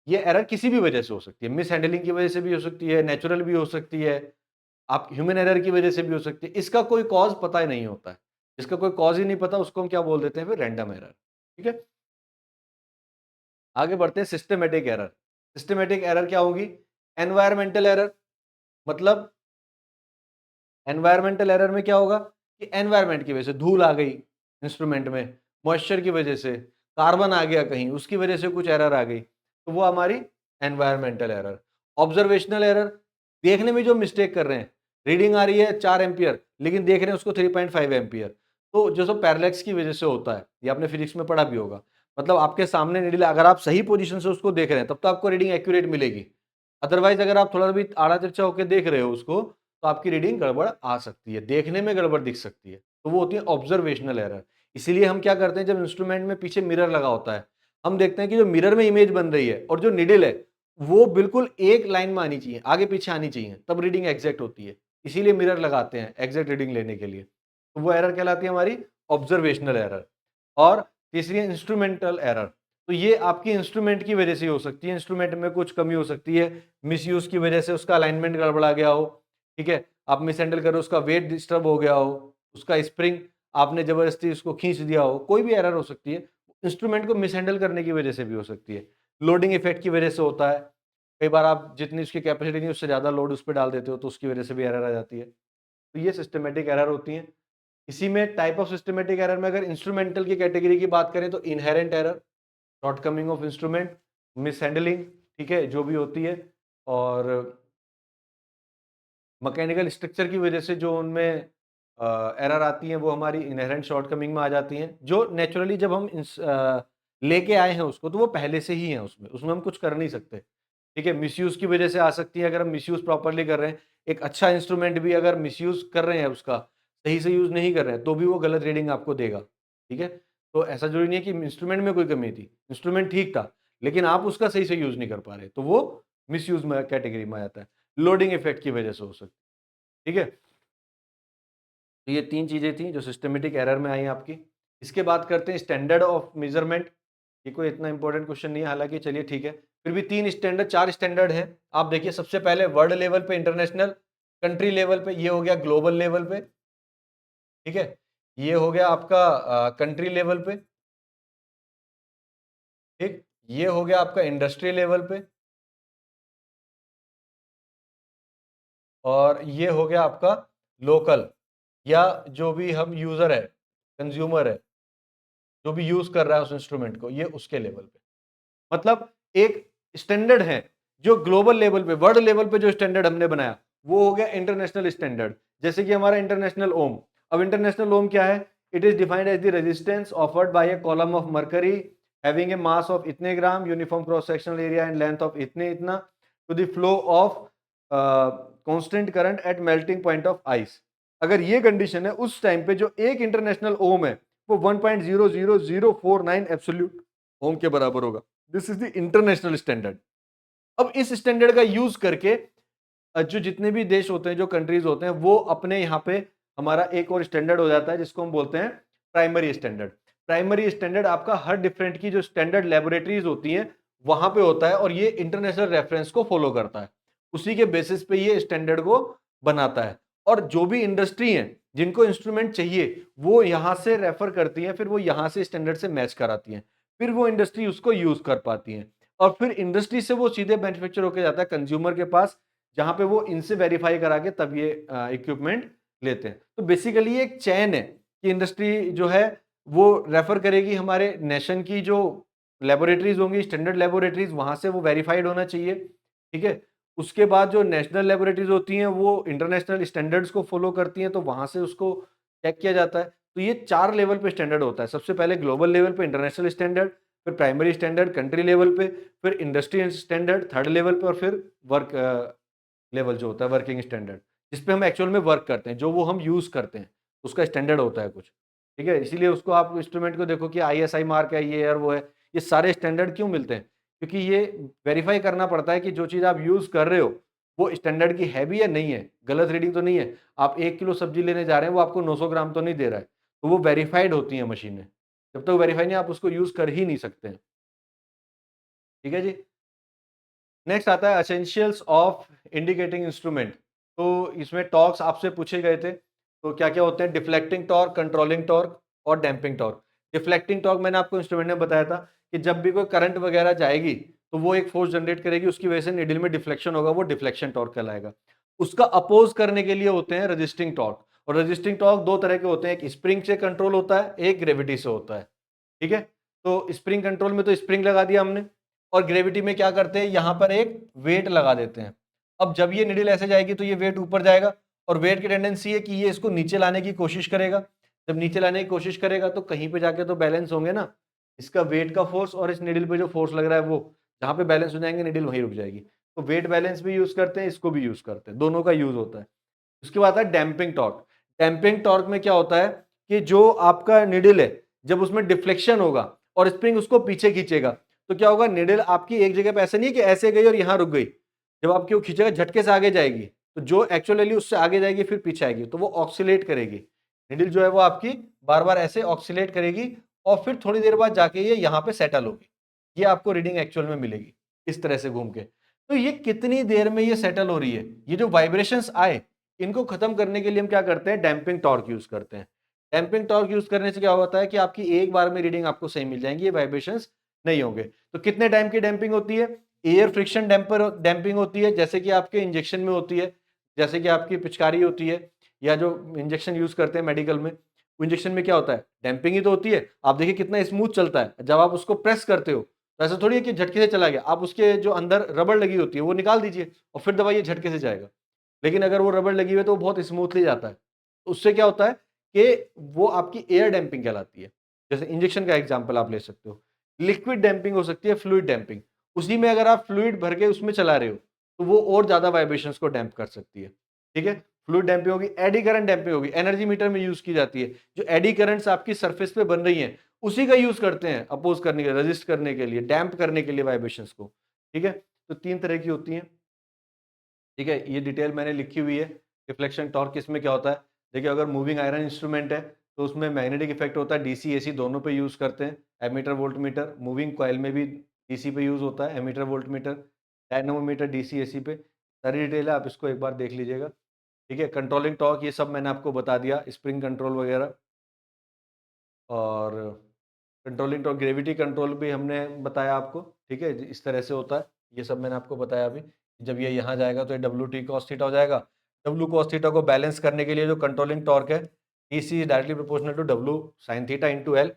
ये एरर किसी भी वजह से हो सकती है, मिस हैंडलिंग की वजह से भी हो सकती है, नेचुरल भी हो सकती है, आप ह्यूमन एरर की वजह से भी हो सकती है। इसका कोई कॉज पता ही नहीं होता है, जिसका कोई कॉज ही नहीं पता उसको हम क्या बोल देते हैं? फिर रैंडम एरर। ठीक है, आगे बढ़ते हैं। Systematic error. सिस्टमेटिक एरर क्या होगी? Environmental error. मतलब एनवायरमेंटल एरर में क्या होगा कि एनवायरमेंट की वजह से धूल आ गई इंस्ट्रूमेंट में, मॉइस्चर की वजह से, कार्बन आ गया कहीं, उसकी वजह से कुछ एरर आ गई, तो वो हमारी एनवायरमेंटल एरर। ऑब्जर्वेशनल एरर, देखने में जो मिस्टेक कर रहे हैं, रीडिंग आ रही है 4 एम्पियर लेकिन देख रहे हैं उसको 3.5 एम्पियर, तो जो सब पैरेलैक्स की वजह से होता है, ये आपने फिजिक्स में पढ़ा भी होगा। मतलब आपके सामने नीडल, अगर आप सही पोजीशन से उसको देख रहे हैं तब तो आपको रीडिंग एक्यूरेट मिलेगी, अदरवाइज अगर आप थोड़ा भी आड़ा तिरछा होकर देख रहे हो उसको तो आपकी रीडिंग गड़बड़ आ सकती है, देखने में गड़बड़ दिख सकती है, तो वो होती है ऑब्जर्वेशनल एरर। इसीलिए हम क्या करते हैं, जब इंस्ट्रूमेंट में पीछे मिरर लगा होता है, हम देखते हैं कि जो मिरर में इमेज बन रही है और जो निडल है वो बिल्कुल एक लाइन में आनी चाहिए, आगे पीछे आनी चाहिए, तब रीडिंग एग्जैक्ट होती है। इसीलिए मिरर लगाते हैं एग्जैक्ट रीडिंग लेने के लिए, तो वो एरर कहलाती है हमारी ऑब्जर्वेशनल एरर। और तीसरी है इंस्ट्रूमेंटल एरर। तो ये आपकी इंस्ट्रूमेंट की वजह से हो सकती है, इंस्ट्रूमेंट में कुछ कमी हो सकती है, मिसयूज की वजह से उसका अलाइनमेंट गड़बड़ा गया हो, ठीक है, आप मिस हैंडल करो, उसका वेट डिस्टर्ब हो गया हो, उसका स्प्रिंग आपने जबरदस्ती उसको खींच दिया हो, कोई भी एरर हो सकती है। इंस्ट्रूमेंट को मिस हैंडल करने की वजह से भी हो सकती है, लोडिंग इफेक्ट की वजह से होता है, कई बार आप जितनी उसकी कैपेसिटी नहीं उससे ज्यादा लोड उस पर डाल देते हो तो उसकी वजह से भी एरर आ जाती है। तो ये सिस्टमेटिक एरर होती है। इसी में टाइप ऑफ सिस्टमेटिक एरर में अगर इंस्ट्रूमेंटल की कैटेगरी की बात करें तो inherent error, shortcoming of instrument, miss handling, ठीक है, जो भी होती है, और मैकेनिकल स्ट्रक्चर की वजह से जो उनमें एरर आती हैं वो हमारी इनहेरेंट शॉर्टकमिंग में आ जाती हैं, जो नेचुरली जब हम लेके आए हैं उसको तो वो पहले से ही है, उसमें उसमें हम कुछ कर नहीं सकते। ठीक है, मिसयूज की वजह से आ सकती है, अगर हम मिसयूज प्रॉपरली कर रहे हैं, एक अच्छा इंस्ट्रूमेंट भी अगर मिसयूज कर रहे हैं उसका, सही से यूज नहीं कर रहे हैं, तो भी वो गलत रीडिंग आपको देगा। ठीक है, तो ऐसा जरूरी नहीं है कि इंस्ट्रूमेंट में कोई कमी थी, इंस्ट्रूमेंट ठीक था लेकिन आप उसका सही से यूज नहीं कर पा रहे, तो वो मिसयूज में कैटेगरी में आ जाता है। लोडिंग इफेक्ट की वजह से हो सकती है। ठीक है, तो ये 3 चीजें थी जो सिस्टमेटिक एरर में आई आपकी। इसके बाद करते हैं स्टैंडर्ड ऑफ मेजरमेंट। ये कोई इतना इंपॉर्टेंट क्वेश्चन नहीं है, हालांकि चलिए ठीक है, फिर भी 3 स्टैंडर्ड 4 स्टैंडर्ड है। आप देखिए, सबसे पहले वर्ल्ड लेवल पे, इंटरनेशनल, कंट्री लेवल पे, ये हो गया ग्लोबल लेवल पे। ठीक है, ये हो गया आपका कंट्री लेवल पे। ठीक, ये हो गया आपका इंडस्ट्री लेवल पे, और ये हो गया आपका लोकल, या जो भी हम यूजर है, कंज्यूमर है, जो भी यूज कर रहा है उस इंस्ट्रूमेंट को, ये उसके लेवल पे। मतलब एक स्टैंडर्ड है जो ग्लोबल लेवल पे, वर्ल्ड लेवल पे जो स्टैंडर्ड हमने बनाया वो हो गया इंटरनेशनल स्टैंडर्ड। जैसे कि हमारा इंटरनेशनल ओम। अब इंटरनेशनल ओम क्या है? It is defined as the resistance offered by a column of mercury having a mass of इतने gram, uniform cross sectional area and length of इतने इतना, to the flow of constant current at melting point of ice. अगर ये condition है, उस time पे जो एक इंटरनेशनल ओम है वो 1.00049 एब्सोल्यूट ओम के बराबर होगा। This is the international standard. अब इस स्टैंडर्ड का यूज करके जो जितने भी देश होते हैं, जो कंट्रीज होते हैं, वो अपने यहाँ पे हमारा एक और स्टैंडर्ड हो जाता है जिसको हम बोलते हैं प्राइमरी स्टैंडर्ड। प्राइमरी स्टैंडर्ड आपका हर डिफरेंट की जो स्टैंडर्ड लेबोरेटरीज होती हैं वहां पे होता है और ये इंटरनेशनल रेफरेंस को फॉलो करता है, उसी के बेसिस पे ये स्टैंडर्ड को बनाता है। और जो भी इंडस्ट्री है जिनको इंस्ट्रूमेंट चाहिए वो यहां से रेफर करती है, फिर वो यहां से स्टैंडर्ड से मैच कराती है, फिर वो इंडस्ट्री उसको यूज कर पाती है और फिर इंडस्ट्री से वो सीधे मैन्युफैक्चर होकर जाता है कंज्यूमर के पास, जहां पे वो इनसे वेरीफाई करा के तब ये इक्विपमेंट लेते हैं। तो बेसिकली एक चैन है कि इंडस्ट्री जो है वो रेफर करेगी हमारे नेशन की जो लेबोरेटरीज होंगी, स्टैंडर्ड लेबोरेटरीज, वहां से वो वेरीफाइड होना चाहिए, ठीक है। उसके बाद जो नेशनल लेबोरेटरीज होती हैं वो इंटरनेशनल स्टैंडर्ड्स को फॉलो करती हैं, तो वहां से उसको चेक किया जाता है। तो ये 4 लेवल पे स्टैंडर्ड होता है, सबसे पहले ग्लोबल लेवल पे इंटरनेशनल स्टैंडर्ड, फिर प्राइमरी स्टैंडर्ड कंट्री लेवल पे, फिर इंडस्ट्री स्टैंडर्ड थर्ड लेवल पे, और फिर वर्क लेवल जो होता है वर्किंग स्टैंडर्ड, जिसपे हम एक्चुअल में वर्क करते हैं, जो वो हम यूज करते हैं उसका स्टैंडर्ड होता है कुछ, ठीक है। इसीलिए उसको आप इंस्ट्रूमेंट को देखो कि ISI मार्क है, ये और वो है, ये सारे स्टैंडर्ड क्यों मिलते हैं, क्योंकि ये वेरीफाई करना पड़ता है कि जो चीज़ आप यूज कर रहे हो वो स्टैंडर्ड की है भी या नहीं है, गलत रीडिंग तो नहीं है। आप 1 किलो सब्जी लेने जा रहे हैं, वो आपको 900 ग्राम तो नहीं दे रहा है, तो वो वेरीफाइड होती है मशीनें, जब तक वेरीफाई नहीं आप उसको यूज कर ही नहीं सकते हैं, ठीक है जी। नेक्स्ट आता है एसेंशियल्स ऑफ इंडिकेटिंग इंस्ट्रूमेंट। तो इसमें टॉर्क्स आपसे पूछे गए थे, तो क्या क्या होते हैं, डिफ्लेक्टिंग टॉर्क, कंट्रोलिंग टॉर्क और डैम्पिंग टॉर्क। डिफ्लेक्टिंग टॉर्क मैंने आपको इंस्ट्रूमेंट में बताया था कि जब भी कोई करंट वगैरह जाएगी तो वो एक फोर्स जनरेट करेगी, उसकी वजह से निडल में डिफ्लेक्शन होगा, वो डिफ्लेक्शन टॉर्क कहलाएगा। उसका अपोज करने के लिए होते हैं रजिस्टिंग टॉर्क, और रजिस्टिंग टॉर्क दो तरह के होते हैं, एक स्प्रिंग से कंट्रोल होता है, एक ग्रेविटी से होता है, ठीक है। तो स्प्रिंग कंट्रोल में तो स्प्रिंग लगा दिया हमने, और ग्रेविटी में क्या करते हैं, यहां पर एक वेट लगा देते हैं। अब जब ये निडल ऐसे जाएगी तो ये वेट ऊपर जाएगा, और वेट की टेंडेंसी है कि ये इसको नीचे लाने की कोशिश करेगा। जब नीचे लाने की कोशिश करेगा तो कहीं पे जाके तो बैलेंस होंगे ना, इसका वेट का फोर्स और इस निडल पे जो फोर्स लग रहा है वो, जहां पे बैलेंस हो जाएंगे निडल वहीं रुक जाएगी। तो वेट बैलेंस भी यूज करते हैं, इसको भी यूज करते हैं, दोनों का यूज होता है। उसके बाद है डैम्पिंग टॉर्क। डैम्पिंग टॉर्क में क्या होता है कि जो आपका निडल है जब उसमें डिफ्लेक्शन होगा और स्प्रिंग उसको पीछे खींचेगा, तो क्या होगा, निडल आपकी एक जगह पे ऐसे नहीं है कि ऐसे गई और यहां रुक गई, जब आपकी वो खींचेगा झटके से आगे जाएगी, तो जो एक्चुअली उससे आगे जाएगी फिर पीछे आएगी, तो वो ऑक्सीलेट करेगी। निडल जो है वो आपकी बार बार ऐसे ऑक्सीलेट करेगी और फिर थोड़ी देर बाद जाके ये यहाँ पे सेटल होगी, ये आपको रीडिंग एक्चुअल में मिलेगी इस तरह से घूम के। तो ये कितनी देर में ये सेटल हो रही है, ये जो वाइब्रेशंस आए इनको खत्म करने के लिए हम क्या करते हैं, डैम्पिंग टॉर्क यूज करते हैं। डैम्पिंग टॉर्क यूज करने से क्या होता है कि आपकी एक बार में रीडिंग आपको सही मिल जाएंगी, ये वाइब्रेशंस नहीं होंगे। तो कितने टाइम की डैम्पिंग होती है, एयर फ्रिक्शन डैम्पर डैम्पिंग होती है, जैसे कि आपके इंजेक्शन में होती है, जैसे कि आपकी पिचकारी होती है, या जो इंजेक्शन यूज करते हैं मेडिकल में, इंजेक्शन में क्या होता है, डैम्पिंग ही तो होती है। आप देखिए कितना स्मूथ चलता है, जब आप उसको प्रेस करते हो तो ऐसा थोड़ी है कि झटके से चला गया, आप उसके जो अंदर रबड़ लगी होती है वो निकाल दीजिए और फिर दबाइए, झटके से जाएगा। लेकिन अगर वो रबड़ लगी हुई है तो वो बहुत स्मूथली जाता है, तो उससे क्या होता है कि वो आपकी एयर डैम्पिंग कहलाती है। जैसे इंजेक्शन का एग्जांपल आप ले सकते हो। लिक्विड डैम्पिंग हो सकती है, फ्लूइड डैम्पिंग, उसी में अगर आप फ्लूइड भर के उसमें चला रहे हो तो वो और ज्यादा वाइब्रेशंस को डैम्प कर सकती है, ठीक है। फ्लूइड डैम्पिंग होगी, एडी करंट डैम्पिंग होगी, एनर्जी मीटर में यूज की जाती है। जो एडी करंट्स आपकी सरफेस पे बन रही हैं उसी का यूज करते हैं अपोज करने के लिए, रेजिस्ट करने के लिए, डैम्प करने के लिए वाइब्रेशंस को, ठीक है। तो 3 तरह की होती हैं, ठीक है, ये डिटेल मैंने लिखी हुई है। डिफ्लेक्शन टॉर्क इसमें क्या होता है, देखिए अगर मूविंग आयरन इंस्ट्रूमेंट है तो उसमें मैग्नेटिक इफेक्ट होता है, डीसी एसी दोनों पे यूज करते हैं। Ammeter volt meter, moving coil में भी डीसी पे यूज होता है, ammeter volt meter, dynamometer DC AC पे, सारी डिटेल है, आप इसको एक बार देख लीजिएगा, ठीक है। कंट्रोलिंग टॉर्क ये सब मैंने आपको बता दिया, स्प्रिंग कंट्रोल वगैरह, और कंट्रोलिंग टॉर्क ग्रेविटी कंट्रोल भी हमने बताया आपको, ठीक है, इस तरह से होता है। ये सब मैंने आपको बताया अभी। जब ये यहाँ जाएगा तो ये डब्ल्यू टी कॉस थीटा हो जाएगा। डब्ल्यू कॉस थीटा को बैलेंस करने के लिए जो कंट्रोलिंग टॉर्क है, T C is directly proportional to W sine theta into L.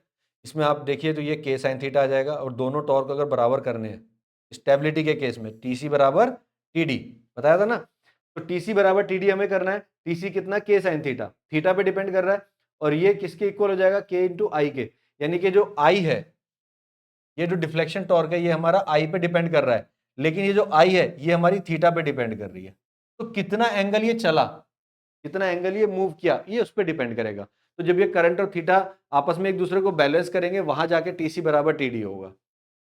इसमें आप देखिए तो ये के साइन थीटा आ जाएगा, और दोनों टॉर्क अगर बराबर करने हैं स्टेबिलिटी के केस में, टी सी बराबर टी डी, बताया था ना। तो टी सी बराबर टी डी हमें करना है, टी सी कितना, के साइन थीटा, थीटा पे डिपेंड कर रहा है, और ये किसके इक्वल हो जाएगा, के इंटू आई के, यानी कि जो आई है, ये जो डिफ्लेक्शन टॉर्क है ये हमारा आई पे डिपेंड कर रहा है, लेकिन ये जो आई है ये हमारी थीटा पे डिपेंड कर रही है। तो कितना एंगल ये चला, कितना एंगल ये मूव किया, ये उस पर डिपेंड करेगा। तो जब ये करंट और थीटा आपस में एक दूसरे को बैलेंस करेंगे, वहां जाके टीसी बराबर टीडी होगा,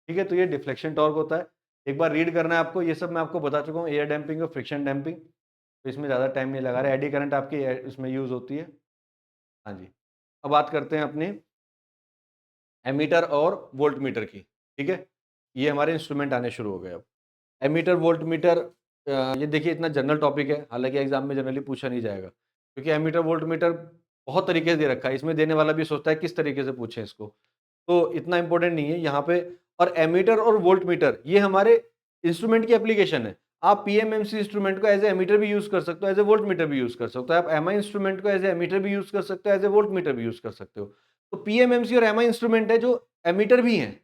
ठीक है। तो ये डिफ्लेक्शन टॉर्क होता है। एक बार रीड करना है आपको, ये सब मैं आपको बता चुका हूँ, एयर डैम्पिंग और फ्रिक्शन डैम्पिंग, तो इसमें ज्यादा टाइम नहीं लगा रहा है। एडी करंट आपकी इसमें यूज होती है। हाँ जी, अब बात करते हैं अपने एमीटर और वोल्ट मीटर की, ठीक है? ये हमारे इंस्ट्रूमेंट आने शुरू हो गए अब। एमीटर, वोल्ट मीटर, ये देखिए इतना जनरल टॉपिक है, हालाँकि एग्ज़ाम में जनरली पूछा नहीं जाएगा, क्योंकि एमीटर, वोल्ट मीटर बहुत तरीके से दे रखा है, इसमें देने वाला भी सोचता है किस तरीके से पूछें इसको, तो इतना इम्पोर्टेंट नहीं है यहाँ पे। और एमीटर और वोल्ट मीटर ये हमारे इंस्ट्रूमेंट की एप्लीकेशन है। आप पीएमएमसी इंस्ट्रूमेंट को एज़ ए एमीटर भी यूज़ कर सकते हो, एज़ ए वोल्ट मीटर भी यूज़ कर सकते हो। आप एमआई इंस्ट्रूमेंट को एज़ ए एमीटर भी यूज़ कर सकते हो, एज़ ए वोल्ट मीटर भी यूज़ कर सकते हो। तो पीएमएमसी और एमआई इंस्ट्रूमेंट है जो एमीटर भी हैं,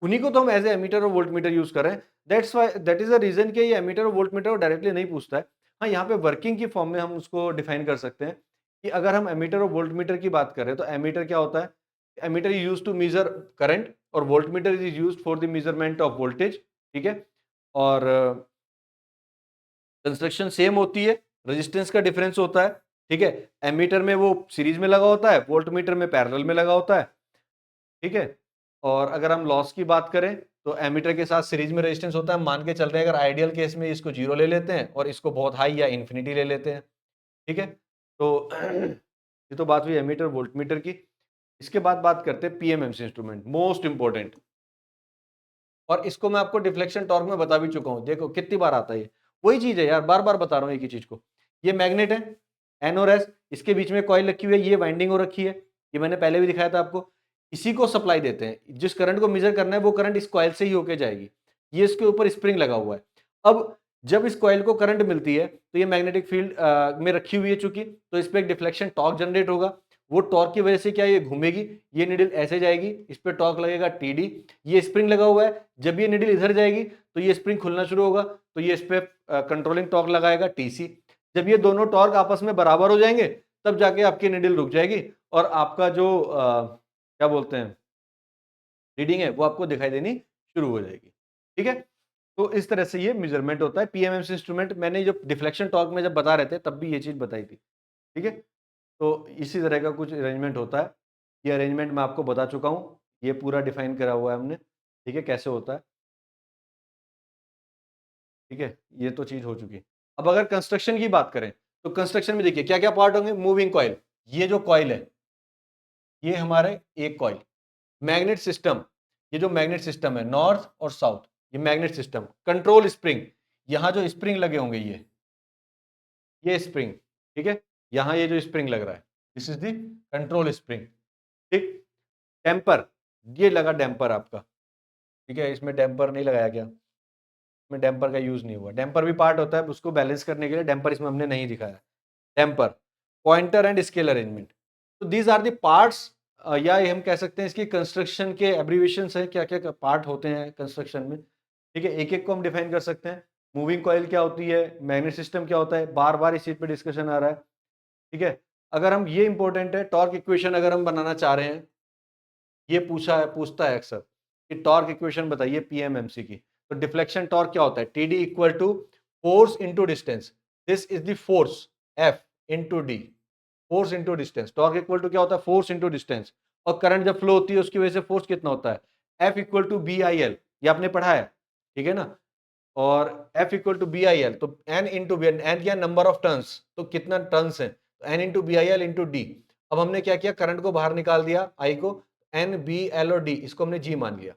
उन्हीं को तो हम एज़ ए एमीटर और वोल्ट मीटर यूज़ कर रहे हैं। दैट इज़ द रीज़न कि ये एमीटर और वोल्ट मीटर को डायरेक्टली नहीं पूछता है। हाँ, यहाँ पे वर्किंग की फॉर्म में हम उसको डिफाइन कर सकते हैं कि अगर हम एमीटर और वोल्ट मीटर की बात करें, तो एमीटर क्या होता है? Ammeter is used to measure current और volt meter is used for the measurement of voltage, ठीक है? और कंस्ट्रक्शन सेम होती है, रेजिस्टेंस का डिफरेंस होता है, ठीक है? एमीटर में वो सीरीज में लगा होता है, वोल्ट मीटर में पैरेलल में लगा होता है, ठीक है? और अगर हम लॉस की बात करें, तो एमीटर के साथ सीरीज में रेजिस्टेंस होता है। हम मान के चल रहे हैं, अगर आइडियल केस में इसको 0 ले लेते हैं और इसको बहुत हाई या इन्फिनिटी ले लेते हैं, ठीक है? तो ये तो बात हुई एमीटर, वोल्ट मीटर की। इसके बाद बात करते हैं पीएमएमसी इंस्ट्रूमेंट, मोस्ट इंपॉर्टेंट। और इसको मैं आपको डिफ्लेक्शन टॉर्क में बता भी चुका हूँ। देखो कितनी बार आता है ये। वही चीज़ है यार, बार-बार बता रहा हूँ एक ही चीज़ को। ये मैग्नेट है, एन और एस, इसके बीच में कॉइल रखी हुई है, ये वाइंडिंग हो रखी है। ये मैंने पहले भी दिखाया था आपको। इसी को सप्लाई देते हैं। जिस करंट को मेजर करना है वो करंट इस कॉइल से ही होके जाएगी। ये इसके ऊपर स्प्रिंग लगा हुआ है। अब जब इस कॉइल को करंट मिलती है, तो ये मैग्नेटिक फील्ड में रखी हुई है चूँकि, तो इस पे एक डिफ्लेक्शन टॉर्क जनरेट होगा। वो टॉर्क की वजह से क्या ये घूमेगी, ये नीडल ऐसे जाएगी, इस पे टॉर्क लगेगा टीडी। ये स्प्रिंग लगा हुआ है, जब ये नीडल इधर जाएगी तो ये स्प्रिंग खुलना शुरू होगा, तो ये इस पे कंट्रोलिंग टॉर्क लगाएगा टीसी। जब ये दोनों टॉर्क आपस में बराबर हो जाएंगे, तब जाके आपकी नीडल रुक जाएगी और आपका जो क्या बोलते हैं रीडिंग है वो आपको दिखाई देनी शुरू हो जाएगी, ठीक है? तो इस तरह से ये मेजरमेंट होता है। पीएमएमसी इंस्ट्रूमेंट मैंने जो डिफ्लेक्शन टॉर्क में जब बता रहे थे तब भी ये चीज बताई थी, ठीक है? तो इसी तरह का कुछ अरेंजमेंट होता है। ये अरेंजमेंट मैं आपको बता चुका हूँ, ये पूरा डिफाइन करा हुआ है हमने, ठीक है, कैसे होता है, ठीक है? ये तो चीज़ हो चुकी है। अब अगर कंस्ट्रक्शन की बात करें, तो कंस्ट्रक्शन में देखिए क्या-क्या पार्ट होंगे। मूविंग कॉइल, ये जो कॉइल है, ये हमारे एक कॉइल। मैग्नेट सिस्टम, ये जो मैग्नेट सिस्टम है नॉर्थ और साउथ, ये मैग्नेट सिस्टम। कंट्रोल स्प्रिंग, यहाँ जो स्प्रिंग लगे होंगे ये स्प्रिंग, ठीक है? यहाँ ये जो स्प्रिंग लग रहा है, this is the control spring, ठीक? डैम्पर, ये लगा डैम्पर आपका, ठीक है? इसमें डैम्पर नहीं लगाया गया, इसमें डैम्पर का यूज नहीं हुआ। डैम्पर भी पार्ट होता है, उसको बैलेंस करने के लिए डैम्पर इसमें हमने नहीं दिखाया। Damper, pointer and scale arrangement, तो दीज आर द पार्ट्स, या ये हम कह सकते हैं इसकी कंस्ट्रक्शन के एब्रीविएशंस है, क्या-क्या पार्ट होते हैं कंस्ट्रक्शन में, ठीक है? एक-एक को हम डिफाइन कर सकते हैं। मूविंग कॉइल क्या होती है, मैग्नेट सिस्टम क्या होता है, बार-बार इस चीज पे डिस्कशन आ रहा है, ठीक है? अगर हम ये इंपॉर्टेंट है, टॉर्क इक्वेशन अगर हम बनाना चाह रहे हैं, ये पूछता है अक्सर कि टॉर्क इक्वेशन बताइए पीएमएमसी की। तो डिफ्लेक्शन टॉर्क क्या होता है, TD equal to force into distance, this is the force F into D, force into distance. Torque equal to क्या होता है, फोर्स इनटू डिस्टेंस। और करंट जब फ्लो होती है उसकी वजह से फोर्स कितना होता है, F equal to B I L, ये आपने पढ़ा है, ठीक है ना? और F equal to B I L, तो N इंटू बी, एन क्या नंबर ऑफ टर्न्स, तो कितना टर्न्स है, तो N into B I L into D. अब हमने क्या किया, करंट को बाहर निकाल दिया, I को, N बी एल और डी, इसको हमने G मान लिया,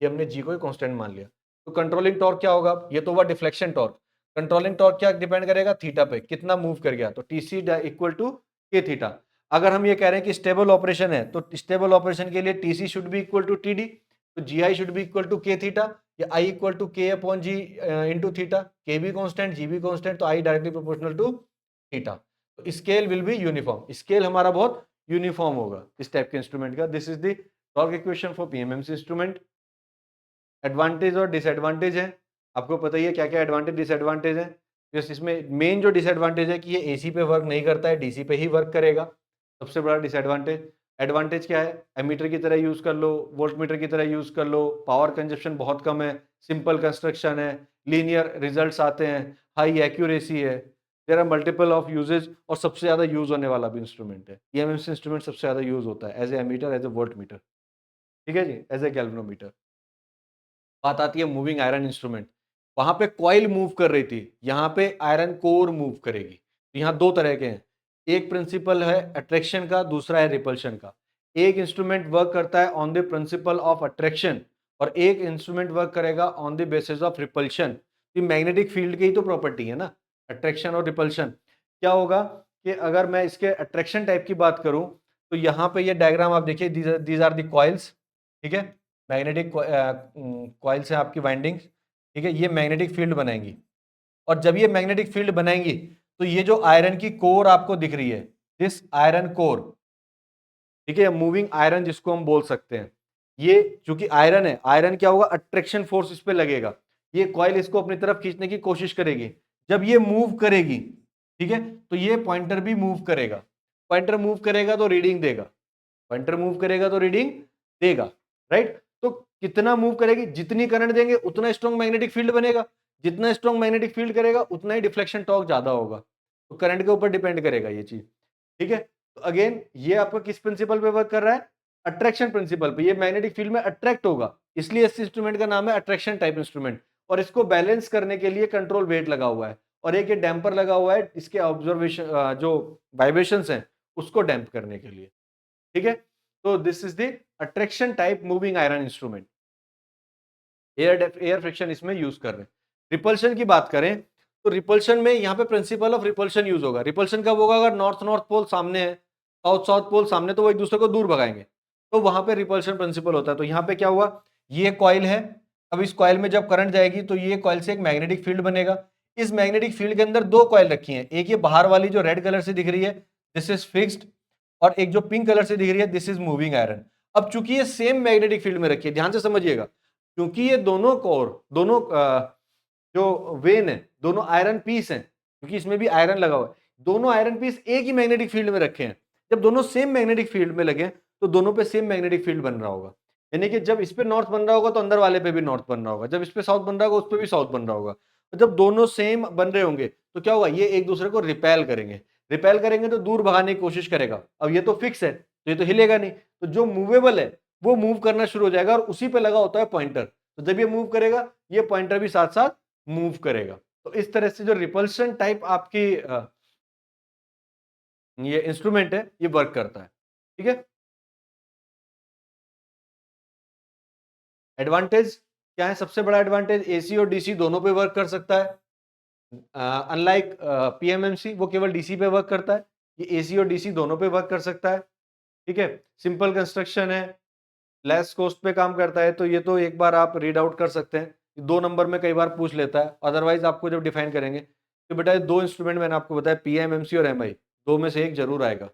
ये हमने G को कांस्टेंट मान लिया। तो कंट्रोलिंग टॉर्क क्या होगा, ये तो हुआ डिफ्लेक्शन टॉर्क। कंट्रोलिंग टॉर्क क्या डिपेंड करेगा, थीटा पे, कितना मूव कर गया, तो T C equal to K theta. अगर हम ये कह रहे हैं कि स्टेबल ऑपरेशन है, तो स्टेबल ऑपरेशन के लिए T C should be equal to T D, तो G I should be equal to K theta, या I equal to K upon G into theta. K भी कॉन्स्टेंट, जी भी constant, तो I directly proportional to theta. तो scale will be uniform, scale हमारा बहुत uniform होगा इस type के इंस्ट्रूमेंट का। This is the torque equation for PMMC instrument. Advantage और डिसएडवांटेज है, आपको पता ही है क्या क्या एडवांटेज डिसएडवांटेज है। इसमें मेन जो डिसएडवांटेज है कि ये एसी पे वर्क नहीं करता है, डीसी पे ही वर्क करेगा, सबसे बड़ा डिसएडवांटेज। एडवांटेज क्या है, एमीटर की तरह यूज कर लो, वोल्ट मीटर की तरह यूज कर लो, पावर कंजप्शन बहुत कम है, सिंपल कंस्ट्रक्शन है, लीनियर रिजल्ट्स आते हैं, हाई एक्यूरेसी है, there are multiple of usages, और सबसे ज्यादा यूज होने वाला भी इंस्ट्रूमेंट है। ईएमएमसी इंस्ट्रूमेंट सबसे ज्यादा यूज होता है as a ammeter, as a volt meter, ठीक है जी, एज ए गैल्वेनोमीटर। बात आती है मूविंग आयरन इंस्ट्रूमेंट, वहां पे कॉइल मूव कर रही थी, यहाँ पे आयरन कोर मूव करेगी। तो यहाँ दो तरह के हैं, एक प्रिंसिपल है अट्रैक्शन का, दूसरा है रिपल्शन का। एक इंस्ट्रूमेंट वर्क करता है on the principle of attraction और एक इंस्ट्रूमेंट वर्क करेगा on the basis of repulsion. ये मैग्नेटिक फील्ड की ही तो प्रॉपर्टी है ना, अट्रैक्शन और रिपल्शन। क्या होगा कि अगर मैं इसके अट्रैक्शन टाइप की बात करूं तो यहाँ पे ये डायग्राम आप देखिए, दीज आर द कॉइल्स, ठीक है, मैग्नेटिक कॉइल्स है आपकी वाइंडिंग्स, ठीक है, ये मैग्नेटिक फील्ड बनाएंगी। और जब ये मैग्नेटिक फील्ड बनाएंगी तो ये जो आयरन की कोर आपको दिख रही है, दिस आयरन कोर, ठीक है, मूविंग आयरन जिसको हम बोल सकते हैं, ये चूंकि आयरन है, आयरन क्या होगा, अट्रैक्शन फोर्स इस पे लगेगा, ये कॉइल इसको अपनी तरफ खींचने की कोशिश करेगी। जब ये मूव करेगी, ठीक है, तो ये पॉइंटर भी मूव करेगा, पॉइंटर मूव करेगा तो रीडिंग देगा, पॉइंटर मूव करेगा तो रीडिंग देगा, राइट। तो कितना मूव करेगी, जितनी करंट देंगे उतना स्ट्रॉन्ग मैग्नेटिक फील्ड बनेगा, जितना स्ट्रॉन्ग मैग्नेटिक फील्ड करेगा उतना ही डिफ्लेक्शन टॉर्क ज्यादा होगा, तो करंट के ऊपर डिपेंड करेगा ये चीज, ठीक है। तो अगेन ये आपका किस प्रिंसिपल पे वर्क कर रहा है, अट्रैक्शन प्रिंसिपल पे, ये मैग्नेटिक फील्ड में अट्रैक्ट होगा, इसलिए इस इंस्ट्रूमेंट का नाम है अट्रैक्शन टाइप इंस्ट्रूमेंट। और इसको बैलेंस करने के लिए कंट्रोल वेट लगा हुआ है और एक ये डैम्पर लगा हुआ है इसके ऑब्जर्वेशन जो वाइब्रेशंस हैं उसको डैम्प करने के लिए, ठीक है। तो this is the attraction type moving iron instrument, air friction इसमें यूज कर रहे हैं। रिपल्शन की बात करें तो रिपल्शन में यहाँ पे प्रिंसिपल ऑफ रिपल्शन यूज होगा। रिपल्शन कब होगा, अगर नॉर्थ नॉर्थ पोल सामने है, साउथ साउथ पोल सामने, तो वो एक दूसरे को दूर भगाएंगे, तो वहां पे रिपल्शन प्रिंसिपल होता है। तो यहाँ पे क्या हुआ, ये कॉइल है, अब इस कॉइल में जब करंट जाएगी तो ये कॉइल से एक मैग्नेटिक फील्ड बनेगा। इस मैग्नेटिक फील्ड के अंदर दो कॉइल रखी हैं, एक ये बाहर वाली जो रेड कलर से दिख रही है, दिस इज फिक्स्ड, और एक जो पिंक कलर से दिख रही है, दिस इज मूविंग आयरन। अब चूंकि ये सेम मैग्नेटिक फील्ड में रखी है, ध्यान से समझिएगा, क्योंकि ये दोनों कोर, दोनों जो वेन है, दोनों आयरन पीस हैं, क्योंकि इसमें भी आयरन लगा हुआ है, दोनों आयरन पीस एक ही मैग्नेटिक फील्ड में रखे हैं। जब दोनों सेम मैग्नेटिक फील्ड में लगे तो दोनों पे सेम मैग्नेटिक फील्ड बन रहा होगा, यानी कि जब इस पे नॉर्थ बन रहा होगा तो अंदर वाले पे भी नॉर्थ बन रहा होगा, जब इस पे साउथ बन रहा होगा उस पे भी साउथ बन रहा होगा। तो जब दोनों सेम बन रहे होंगे तो क्या होगा, ये एक दूसरे को रिपेल करेंगे, रिपेल करेंगे तो दूर भगाने की कोशिश करेगा। अब ये तो फिक्स है तो ये तो हिलेगा नहीं, तो जो मूवेबल है वो मूव करना शुरू हो जाएगा और उसी पे लगा होता है पॉइंटर, तो जब ये मूव करेगा ये पॉइंटर भी साथ साथ मूव करेगा। तो इस तरह से जो रिपल्शन टाइप आपकी ये इंस्ट्रूमेंट है ये वर्क करता है, ठीक है। एडवांटेज क्या है, सबसे बड़ा एडवांटेज एसी और डीसी दोनों पे वर्क कर सकता है, अनलाइक पीएमएमसी वो केवल डीसी पे वर्क करता है, ये एसी और डीसी दोनों पे वर्क कर सकता है, ठीक है। सिंपल कंस्ट्रक्शन है, लेस कॉस्ट पे काम करता है, तो ये तो एक बार आप रीड आउट कर सकते हैं, 2 नंबर में कई बार पूछ लेता है, अदरवाइज आपको जब डिफाइन करेंगे तो बेटा 2 इंस्ट्रूमेंट मैंने आपको बताया, पीएमएमसी और एमआई, दो में से एक जरूर आएगा।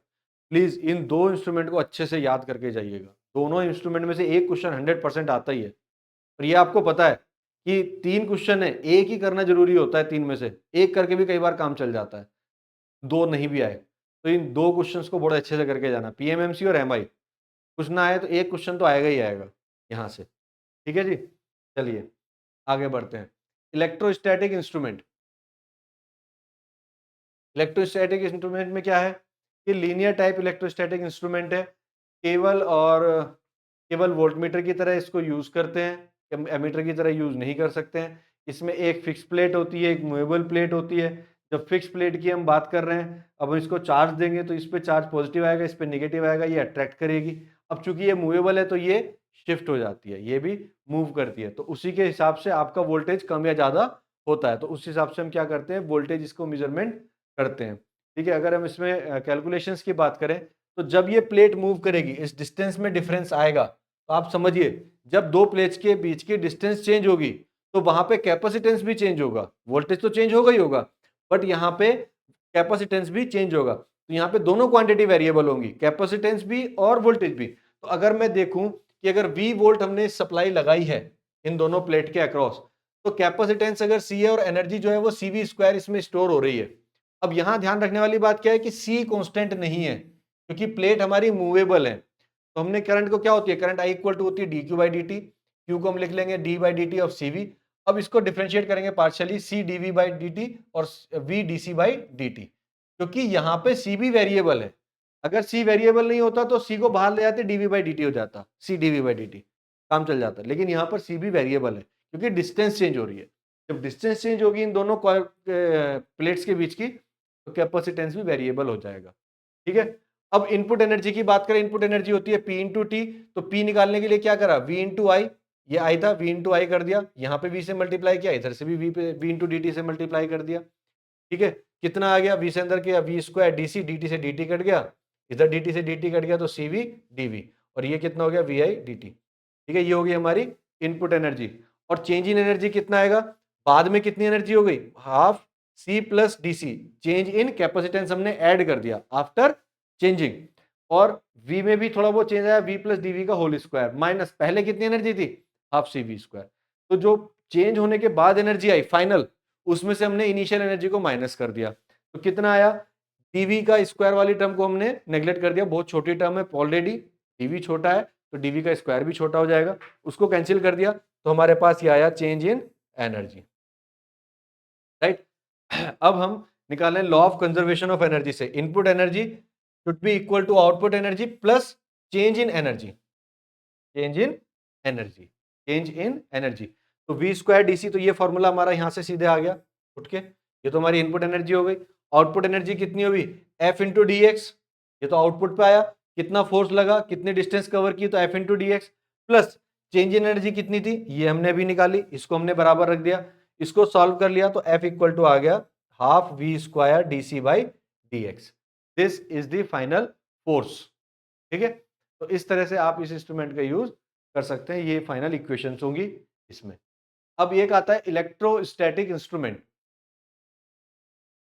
प्लीज इन 2 इंस्ट्रूमेंट को अच्छे से याद करके जाइएगा, दोनों इंस्ट्रूमेंट में से एक क्वेश्चन 100% आता ही है। और ये आपको पता है कि 3 क्वेश्चन है, एक ही करना जरूरी होता है, 3 में से एक करके भी कई बार काम चल जाता है, 2 नहीं भी आए, तो इन 2 क्वेश्चंस को बड़े अच्छे से करके जाना, पीएमएमसी और एमआई। कुछ ना आए तो एक क्वेश्चन तो आएगा ही आएगा यहाँ से, ठीक है जी। चलिए आगे बढ़ते हैं। इलेक्ट्रोस्टैटिक इंस्ट्रूमेंट, इलेक्ट्रोस्टैटिक इंस्ट्रूमेंट में क्या है, कि लीनियर टाइप इलेक्ट्रोस्टैटिक इंस्ट्रूमेंट है, केवल और केवल वोल्टमीटर की तरह इसको यूज करते हैं, एमीटर की तरह यूज नहीं कर सकते हैं। इसमें एक फिक्स प्लेट होती है, एक मूवेबल प्लेट होती है। जब फिक्स प्लेट की हम बात कर रहे हैं, अब हम इसको चार्ज देंगे तो इस पे चार्ज पॉजिटिव आएगा, इस पे नेगेटिव आएगा, ये अट्रैक्ट करेगी। अब चूंकि ये मूवेबल है तो ये शिफ्ट हो जाती है, ये भी मूव करती है, तो उसी के हिसाब से आपका वोल्टेज कम या ज्यादा होता है, तो उस हिसाब से हम क्या करते हैं, वोल्टेज इसको मेजरमेंट करते हैं, ठीक है। अगर हम इसमें कैलकुलेशंस की बात करें तो जब ये प्लेट मूव करेगी इस डिस्टेंस में डिफरेंस आएगा, तो आप समझिए जब दो प्लेट्स के बीच की डिस्टेंस चेंज होगी तो वहां पे कैपेसिटेंस भी चेंज होगा, वोल्टेज तो चेंज होगा ही होगा, बट यहाँ पे कैपेसिटेंस भी चेंज होगा, तो यहाँ पे दोनों क्वांटिटी वेरिएबल होंगी, कैपेसिटेंस भी और वोल्टेज भी। तो अगर मैं देखूं कि अगर V वोल्ट हमने सप्लाई लगाई है इन दोनों प्लेट के अक्रॉस, तो कैपेसिटेंस अगर C है और एनर्जी जो है वो CV² इसमें स्टोर हो रही है। अब यहां ध्यान रखने वाली बात क्या है कि C कांस्टेंट नहीं है, क्योंकि प्लेट हमारी मूवेबल है, तो हमने करंट को क्या होती है, करंट I इक्वल टू होती है dq/dt, Q को हम लिख लेंगे d/dt ऑफ CV। अब इसको डिफरेंशिएट करेंगे पार्शियली, C dV/dt और V dC/dt, क्योंकि यहाँ पे C भी वेरिएबल है, अगर C वेरिएबल नहीं होता तो C को बाहर ले जाते dV/dt हो जाता, C dV/dt काम चल जाता, लेकिन यहाँ पर C भी वेरिएबल है क्योंकि डिस्टेंस चेंज हो रही है। जब डिस्टेंस चेंज होगी इन दोनों प्लेट्स के बीच की, तो कैपेसिटेंस भी वेरिएबल हो जाएगा। ठीक है, अब इनपुट एनर्जी की बात करें, इनपुट एनर्जी होती है P इंटू टी, तो P निकालने के लिए क्या करा, V इंटू आई, ये आई था, V इंटू आई कर दिया, यहाँ पे V से मल्टीप्लाई किया, इधर से भी V इंटू डी टी से मल्टीप्लाई कर दिया। ठीक है, कितना आ गया, V से अंदर किया V स्क्वायर DC, dt से dt कट गया, इधर dt से dt कट गया तो CV dV, और ये कितना हो गया VI dt। ठीक है, ये हो गई हमारी इनपुट एनर्जी। और चेंज इन एनर्जी कितना आएगा, बाद में कितनी एनर्जी हो गई, half C plus DC, change in capacitance हमने ऐड कर दिया आफ्टर चेंजिंग, और V में भी थोड़ा बहुत चेंज आया, V प्लस DV का होल स्क्वायर, माइनस पहले कितनी एनर्जी थी, हाफ CV स्क्वायर। तो जो चेंज होने के बाद एनर्जी आई फाइनल, उसमें से हमने इनिशियल एनर्जी को माइनस कर दिया, तो कितना आया, डीवी का स्क्वायर वाली टर्म को हमने नेग्लेक्ट कर दिया, बहुत छोटी टर्म है ऑलरेडी, डीवी छोटा है तो डीवी का स्क्वायर भी छोटा हो जाएगा, उसको कैंसिल कर दिया, तो हमारे पास ये आया चेंज इन एनर्जी। राइट, अब हम निकालें law of conservation of energy से, input energy should be equal to output energy plus change in energy, change in energy, change in energy. तो वी स्क्वायर डीसी, तो ये फॉर्मूला हमारा यहां से सीधे आ गया उठ के, ये तो हमारी इनपुट एनर्जी हो गई। आउटपुट एनर्जी कितनी होगी, एफ इंटू डी एक्स, ये तो आउटपुट पे आया, कितना फोर्स लगा, कितनी डिस्टेंस कवर की, तो F into D x, plus change in energy कितनी थी, ये हमने भी निकाली, इसको हमने बराबर रख दिया, इसको सॉल्व कर लिया, तो एफ इक्वल टू आ गया half V square D C by D X, this is the final force. ठीक है, तो इस तरह से आप इस इंस्ट्रूमेंट का यूज कर सकते हैं, ये फाइनल इक्वेशंस होंगी इसमें। अब एक आता है इलेक्ट्रोस्टैटिक इंस्ट्रूमेंट।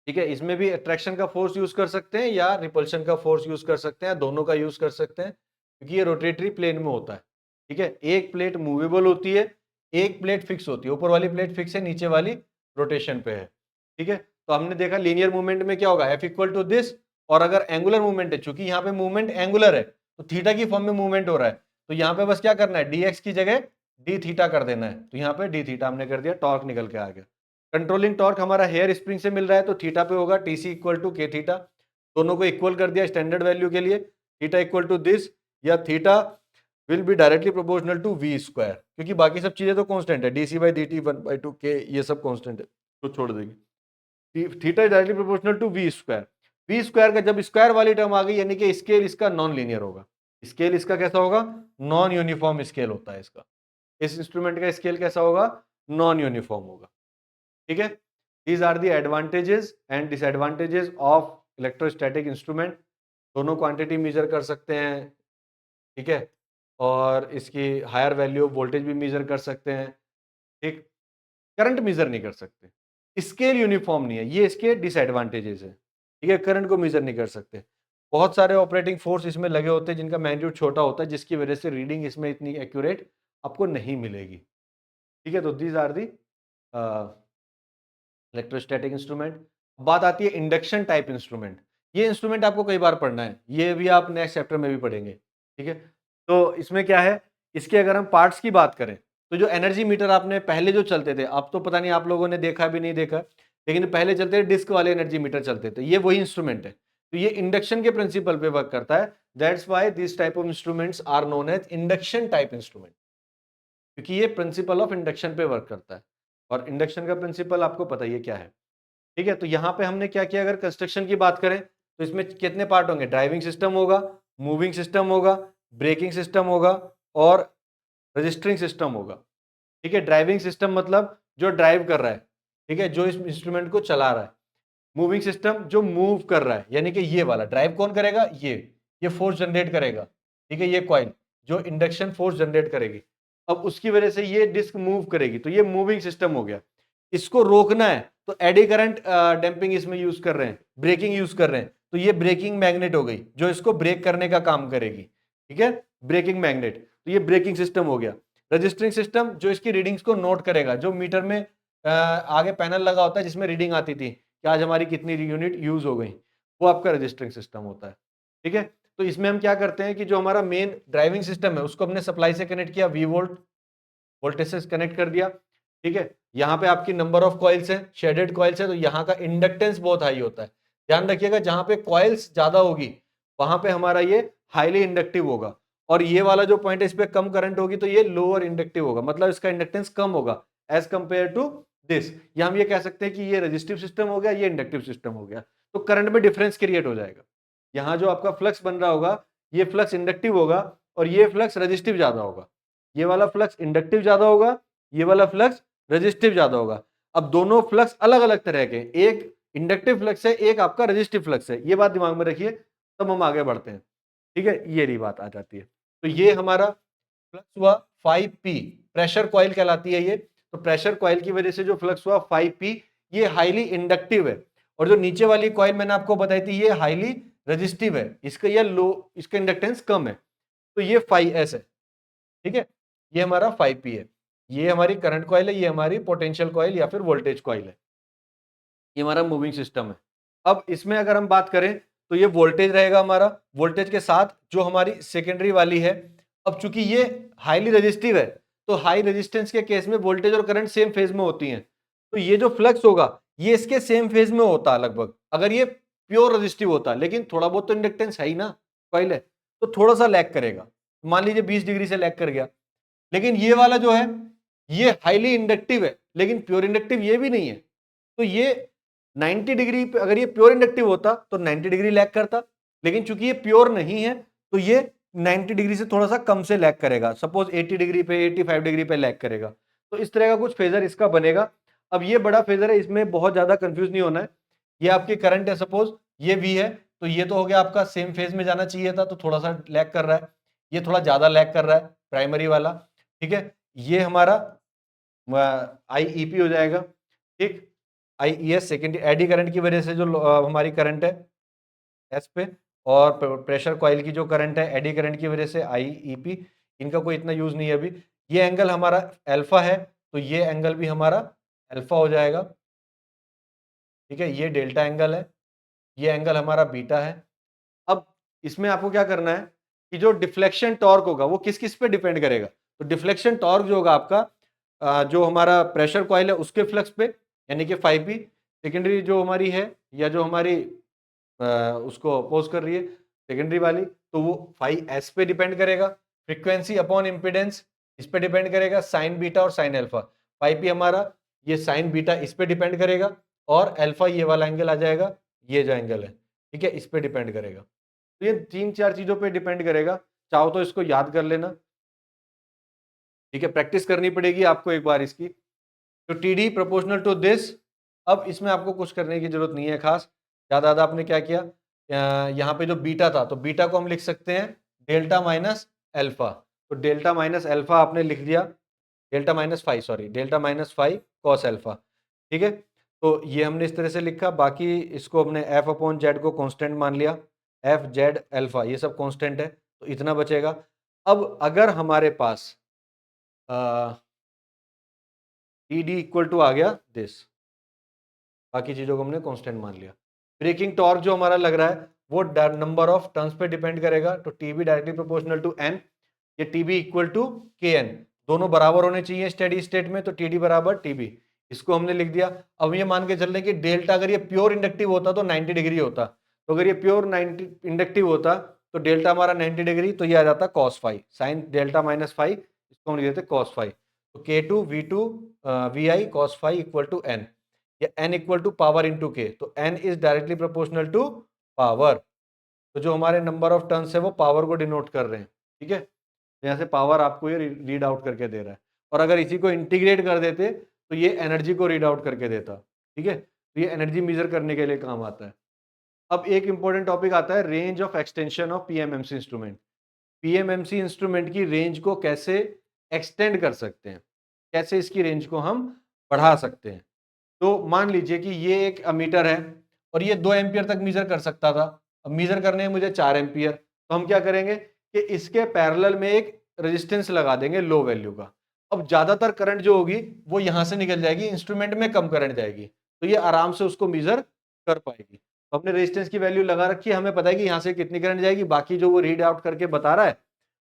ठीक है, इसमें भी अट्रैक्शन का फोर्स यूज कर सकते हैं या रिपल्शन का फोर्स यूज कर सकते हैं, दोनों का यूज कर सकते हैं, क्योंकि ये रोटेटरी प्लेन में होता है। ठीक है, एक प्लेट मूवेबल होती है, एक प्लेट फिक्स होती है, ऊपर वाली प्लेट फिक्स है, नीचे वाली रोटेशन पे है। ठीक है, तो हमने देखा लीनियर मूवमेंट में क्या होगा, एफ इक्वल टू दिस, और अगर एंगुलर मूवमेंट है, चूंकि यहाँ पे मूवमेंट एंगुलर है तो थीटा की फॉर्म में मूवमेंट हो रहा है, तो यहाँ पे बस क्या करना है, डी एक्स की जगह डी थीटा कर देना है, तो यहाँ पे डी थीटा हमने कर दिया, टॉर्क निकल के आ गया। कंट्रोलिंग टॉर्क हमारा हेयर स्प्रिंग से मिल रहा है, तो थीटा पे होगा TC equal to K theta, दोनों को इक्वल कर दिया स्टैंडर्ड वैल्यू के लिए, थीटा इक्वल टू दिस, या theta will be directly proportional to V square, क्योंकि बाकी सब चीजें तो कांस्टेंट है, डीसी बाई डी टी 1/2 के, ये सब कांस्टेंट है, तो छोड़ देंगे। Theta is directly proportional to V square, V square का जब स्क्वायर वाली टर्म आ गई, यानी कि स्केल इसका नॉन लीनियर होगा, स्केल इसका कैसा होगा, नॉन यूनिफॉर्म स्केल होता है इसका, इस इंस्ट्रूमेंट का स्केल कैसा होगा, नॉन यूनिफॉर्म होगा। ठीक है, these are the advantages and disadvantages of electrostatic instrument, दोनों क्वांटिटी मेजर कर सकते हैं। ठीक है, और इसकी हायर वैल्यू ऑफ वोल्टेज भी मेजर कर सकते हैं। ठीक, करंट मेजर नहीं कर सकते, स्केल यूनिफॉर्म नहीं है, ये इसके डिसएडवांटेजेस है। ठीक है, करंट को मेजर नहीं कर सकते, बहुत सारे ऑपरेटिंग फोर्स इसमें लगे होते हैं जिनका मैग्नीट्यूड छोटा होता है, जिसकी वजह से रीडिंग इसमें इतनी एक्यूरेट आपको नहीं मिलेगी। ठीक है, तो these are the electrostatic instrument. बात आती है इंडक्शन टाइप इंस्ट्रूमेंट, ये इंस्ट्रूमेंट आपको कई बार पढ़ना है, ये भी आप नेक्स्ट चैप्टर में भी पढ़ेंगे। ठीक है, तो इसमें क्या है, इसके अगर हम पार्ट्स की बात करें, तो जो एनर्जी मीटर आपने पहले जो चलते थे, अब तो पता नहीं आप लोगों ने देखा भी नहीं देखा, लेकिन पहले चलते थे डिस्क वाले एनर्जी मीटर चलते थे, ये वही इंस्ट्रूमेंट है, तो ये इंडक्शन के प्रिंसिपल पे वर्क करता है, that's why this type of instruments are known as induction type instrument, क्योंकि ये प्रिंसिपल ऑफ इंडक्शन पे वर्क करता है, और इंडक्शन का प्रिंसिपल आपको पता ही है क्या है। ठीक है, तो यहाँ पे हमने क्या किया, अगर कंस्ट्रक्शन की बात करें तो इसमें कितने पार्ट होंगे, ड्राइविंग सिस्टम होगा, मूविंग सिस्टम होगा, ब्रेकिंग सिस्टम होगा, और रजिस्टरिंग सिस्टम होगा। ठीक है, ड्राइविंग सिस्टम मतलब जो ड्राइव कर रहा है, ठीक है, जो इस इंस्ट्रूमेंट को चला रहा है। मूविंग सिस्टम जो मूव कर रहा है, यानी कि ये वाला ड्राइव कौन करेगा, ये फोर्स जनरेट करेगा। ठीक है, ये कॉइल जो इंडक्शन फोर्स जनरेट करेगी, अब उसकी वजह से ये डिस्क मूव करेगी, तो ये मूविंग सिस्टम हो गया। इसको रोकना है तो एडी करंट डैंपिंग इसमें यूज कर रहे हैं, ब्रेकिंग यूज कर रहे हैं, तो ये ब्रेकिंग मैग्नेट हो गई जो इसको ब्रेक करने का काम करेगी। ठीक है, ब्रेकिंग मैग्नेट, तो ये ब्रेकिंग सिस्टम हो गया। रजिस्टरिंग सिस्टम जो इसकी रीडिंग्स को नोट करेगा, जो मीटर में आगे पैनल लगा होता है जिसमें रीडिंग आती थी कि आज हमारी कितनी यूनिट यूज हो गई, वो आपका रजिस्टरिंग सिस्टम होता है। ठीक है, तो इसमें हम क्या करते हैं कि जो हमारा मेन ड्राइविंग सिस्टम है उसको हमने सप्लाई से कनेक्ट किया, वी वोल्टेज से कनेक्ट कर दिया। ठीक है, यहाँ पे आपकी नंबर ऑफ कॉइल्स हैं, शेडेड कॉइल्स है, तो यहाँ का इंडक्टेंस बहुत हाई होता है, ध्यान रखिएगा, जहां पे कॉइल्स ज्यादा होगी वहां पे हमारा ये हाईली इंडक्टिव होगा, और ये वाला जो पॉइंट है इस पे कम करंट होगी तो ये लोअर इंडक्टिव होगा, मतलब इसका इंडक्टेंस कम होगा एज कंपेयर टू दिस। या हम ये कह सकते हैं कि ये रेजिस्टिव सिस्टम हो गया, ये इंडक्टिव सिस्टम हो गया। तो करंट में डिफरेंस क्रिएट हो जाएगा। यहाँ जो आपका फ्लक्स बन रहा होगा, ये फ्लक्स इंडक्टिव होगा और ये फ्लक्स रेजिस्टिव ज्यादा होगा। ये वाला फ्लक्स इंडक्टिव ज्यादा होगा, ये वाला फ्लक्स रेजिस्टिव ज्यादा होगा। अब दोनों फ्लक्स अलग अलग तरह के, एक इंडक्टिव फ्लक्स है, एक आपका रेजिस्टिव फ्लक्स है। ये बात दिमाग में रखिए, तब हम आगे बढ़ते हैं। ठीक है, ये रही बात आ जाती है। तो ये हमारा फ्लक्स हुआ 5P, प्रेशर कॉइल कहलाती है ये। तो प्रेशर कॉइल की वजह से जो फ्लक्स हुआ 5P, ये हाईली इंडक्टिव है। और जो नीचे वाली कॉइल मैंने आपको बताई थी, ये हाईली रेजिस्टिव है, इसका ये लो, इसका इंडक्टेंस कम है, तो ये 5S है। ठीक है, ये हमारा 5P है। ये हमारी करंट कॉइल है, ये हमारी पोटेंशियल कॉइल या फिर वोल्टेज कॉइल है। ये हमारा मूविंग सिस्टम है। अब इसमें अगर हम बात करें तो ये वोल्टेज रहेगा हमारा, वोल्टेज के साथ जो हमारी सेकेंडरी वाली है। अब चूंकि ये हाईली रेजिस्टिव है, तो हाई रेजिस्टेंस के केस में वोल्टेज और करंट सेम फेज में होती हैं, तो ये जो फ्लक्स होगा ये इसके सेम फेज में होता है लगभग, अगर ये प्योर रेजिस्टिव होता। लेकिन थोड़ा बहुत तो इंडक्टेंस है ही ना, कॉइल है, तो थोड़ा सा लैग करेगा। मान लीजिए 20 डिग्री से लैग कर गया। लेकिन ये वाला जो है ये हाईली इंडक्टिव है, लेकिन प्योर इंडक्टिव ये भी नहीं है। तो ये 90 डिग्री पे, अगर ये प्योर इंडक्टिव होता तो 90 डिग्री लैग करता, लेकिन चूंकि ये प्योर नहीं है तो ये 90 डिग्री से थोड़ा सा कम से लैग करेगा। सपोज 80 डिग्री पे, 85 डिग्री पे लैग करेगा। तो इस तरह का कुछ फेजर इसका बनेगा। अब ये बड़ा फेजर है, इसमें बहुत ज्यादा कंफ्यूज नहीं होना है। ये आपकी करंट है, सपोज ये V है, तो ये तो हो गया आपका सेम फेज में जाना चाहिए था, तो थोड़ा सा लैग कर रहा है। ये थोड़ा ज्यादा लैग कर रहा है, प्राइमरी वाला। ठीक है, ये हमारा IEP हो जाएगा। ठीक, IES सेकेंडरी एडी करंट की वजह से जो हमारी करंट है एस पे, और प्रेशर कॉइल की जो करंट है एडी करंट की वजह से IEP। इनका कोई इतना यूज नहीं है अभी। ये एंगल हमारा अल्फा है, तो ये एंगल भी हमारा अल्फा हो जाएगा। ठीक है, ये डेल्टा एंगल है, ये एंगल हमारा बीटा है। अब इसमें आपको क्या करना है कि जो डिफ्लेक्शन टॉर्क होगा वो किस किस पे डिपेंड करेगा। तो डिफ्लेक्शन टॉर्क जो होगा आपका जो हमारा प्रेशर कॉइल है उसके फ्लक्स पे, यानी कि 5P। सेकेंडरी जो हमारी है या जो हमारी उसको अपोज कर रही है सेकेंडरी वाली, तो वो 5S पे डिपेंड करेगा। फ्रीक्वेंसी अपॉन इम्पिडेंस इस पे डिपेंड करेगा, साइन बीटा और साइन अल्फा। 5P हमारा ये साइन बीटा इस पे डिपेंड करेगा, और अल्फा ये वाला एंगल आ जाएगा, ये जो एंगल है, ठीक है, इस पे डिपेंड करेगा। तो ये 3-4 चीजों पे डिपेंड करेगा। चाहो तो इसको याद कर लेना। ठीक है, प्रैक्टिस करनी पड़ेगी आपको एक बार इसकी। तो TD प्रोपोर्शनल टू दिस। अब इसमें आपको कुछ करने की जरूरत नहीं है खास। ज्यादा आपने क्या किया, यहाँ पे जो बीटा था, तो बीटा को हम लिख सकते हैं डेल्टा माइनस अल्फा। तो डेल्टा माइनस अल्फा आपने लिख दिया, delta minus 5, sorry, delta minus 5 cos alpha. ठीक है, तो ये हमने इस तरह से लिखा। बाकी इसको हमने एफ अपॉन जेड को कांस्टेंट मान लिया, एफ जेड अल्फा ये सब कांस्टेंट है, तो इतना बचेगा। अब अगर हमारे पास TD इक्वल टू आ गया दिस, बाकी चीजों को हमने कांस्टेंट मान लिया। ब्रेकिंग टॉर्क जो हमारा लग रहा है वो नंबर ऑफ टर्न्स पे डिपेंड करेगा, तो TB directly proportional to n, ये TB इक्वल टू KN, दोनों बराबर होने चाहिए स्टेडी स्टेट में, तो TD बराबर TB, इसको हमने लिख दिया। अब ये मान के चल रहे कि डेल्टा अगर ये प्योर इंडक्टिव होता तो 90 डिग्री होता, तो अगर ये प्योर 90 इंडक्टिव होता तो डेल्टा हमारा 90 डिग्री, तो ये आ जाता cos five, sine delta minus 5, इसको हम लिख देते cos 5। तो K2 V2 VI cos 5 equal to n, या n equal to power into K, तो n is directly proportional to power. तो जो हमारे नंबर ऑफ टर्न्स है वो पावर को डिनोट कर रहे हैं। ठीक है, यहाँ से पावर आपको ये रीड आउट करके दे रहा है, और अगर इसी को इंटीग्रेट कर देते तो ये एनर्जी को रीड आउट करके देता। ठीक है, तो ये एनर्जी मेजर करने के लिए काम आता है। अब एक इंपॉर्टेंट टॉपिक आता है, range of extension of PMMC instrument. PMMC instrument की रेंज को कैसे एक्सटेंड कर सकते हैं, कैसे इसकी रेंज को हम बढ़ा सकते हैं। तो मान लीजिए कि ये एक अमीटर है और ये 2 एम्पियर तक मीजर कर सकता था। अब मीजर करने हैं मुझे 4 एम्पियर, तो हम क्या करेंगे कि इसके पैरेलल में एक रेजिस्टेंस लगा देंगे लो वैल्यू का। अब ज्यादातर करंट जो होगी वो यहां से निकल जाएगी, इंस्ट्रूमेंट में कम करंट जाएगी, तो ये आराम से उसको मीजर कर पाएगी। तो हमने रेजिस्टेंस की वैल्यू लगा रखी है, हमें पता है कि यहाँ से कितनी करंट जाएगी, बाकी जो वो रीड आउट करके बता रहा है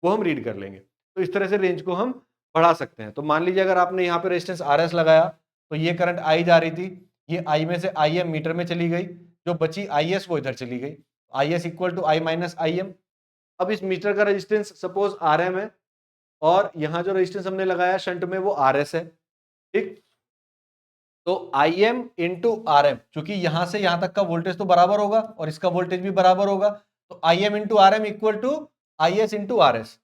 वो हम रीड कर लेंगे। तो इस तरह से रेंज को हम बढ़ा सकते हैं। तो मान लीजिए अगर आपने यहाँ पे रेजिस्टेंस RS लगाया, तो ये करंट I जा रही थी, ये I में से IM मीटर में चली गई, जो बची IS वो इधर चली गई, IS equal to I minus IM। अब इस मीटर का रेजिस्टेंस सपोज RM है, और यहाँ जो रेजिस्टेंस हमने लगाया शंट में वो RS है। ठीक, तो Im इंटू आर एम, चूंकि यहां से यहां तक का वोल्टेज तो बराबर होगा और इसका वोल्टेज भी बराबर होगा, तो Im into R M equal to I S into R S.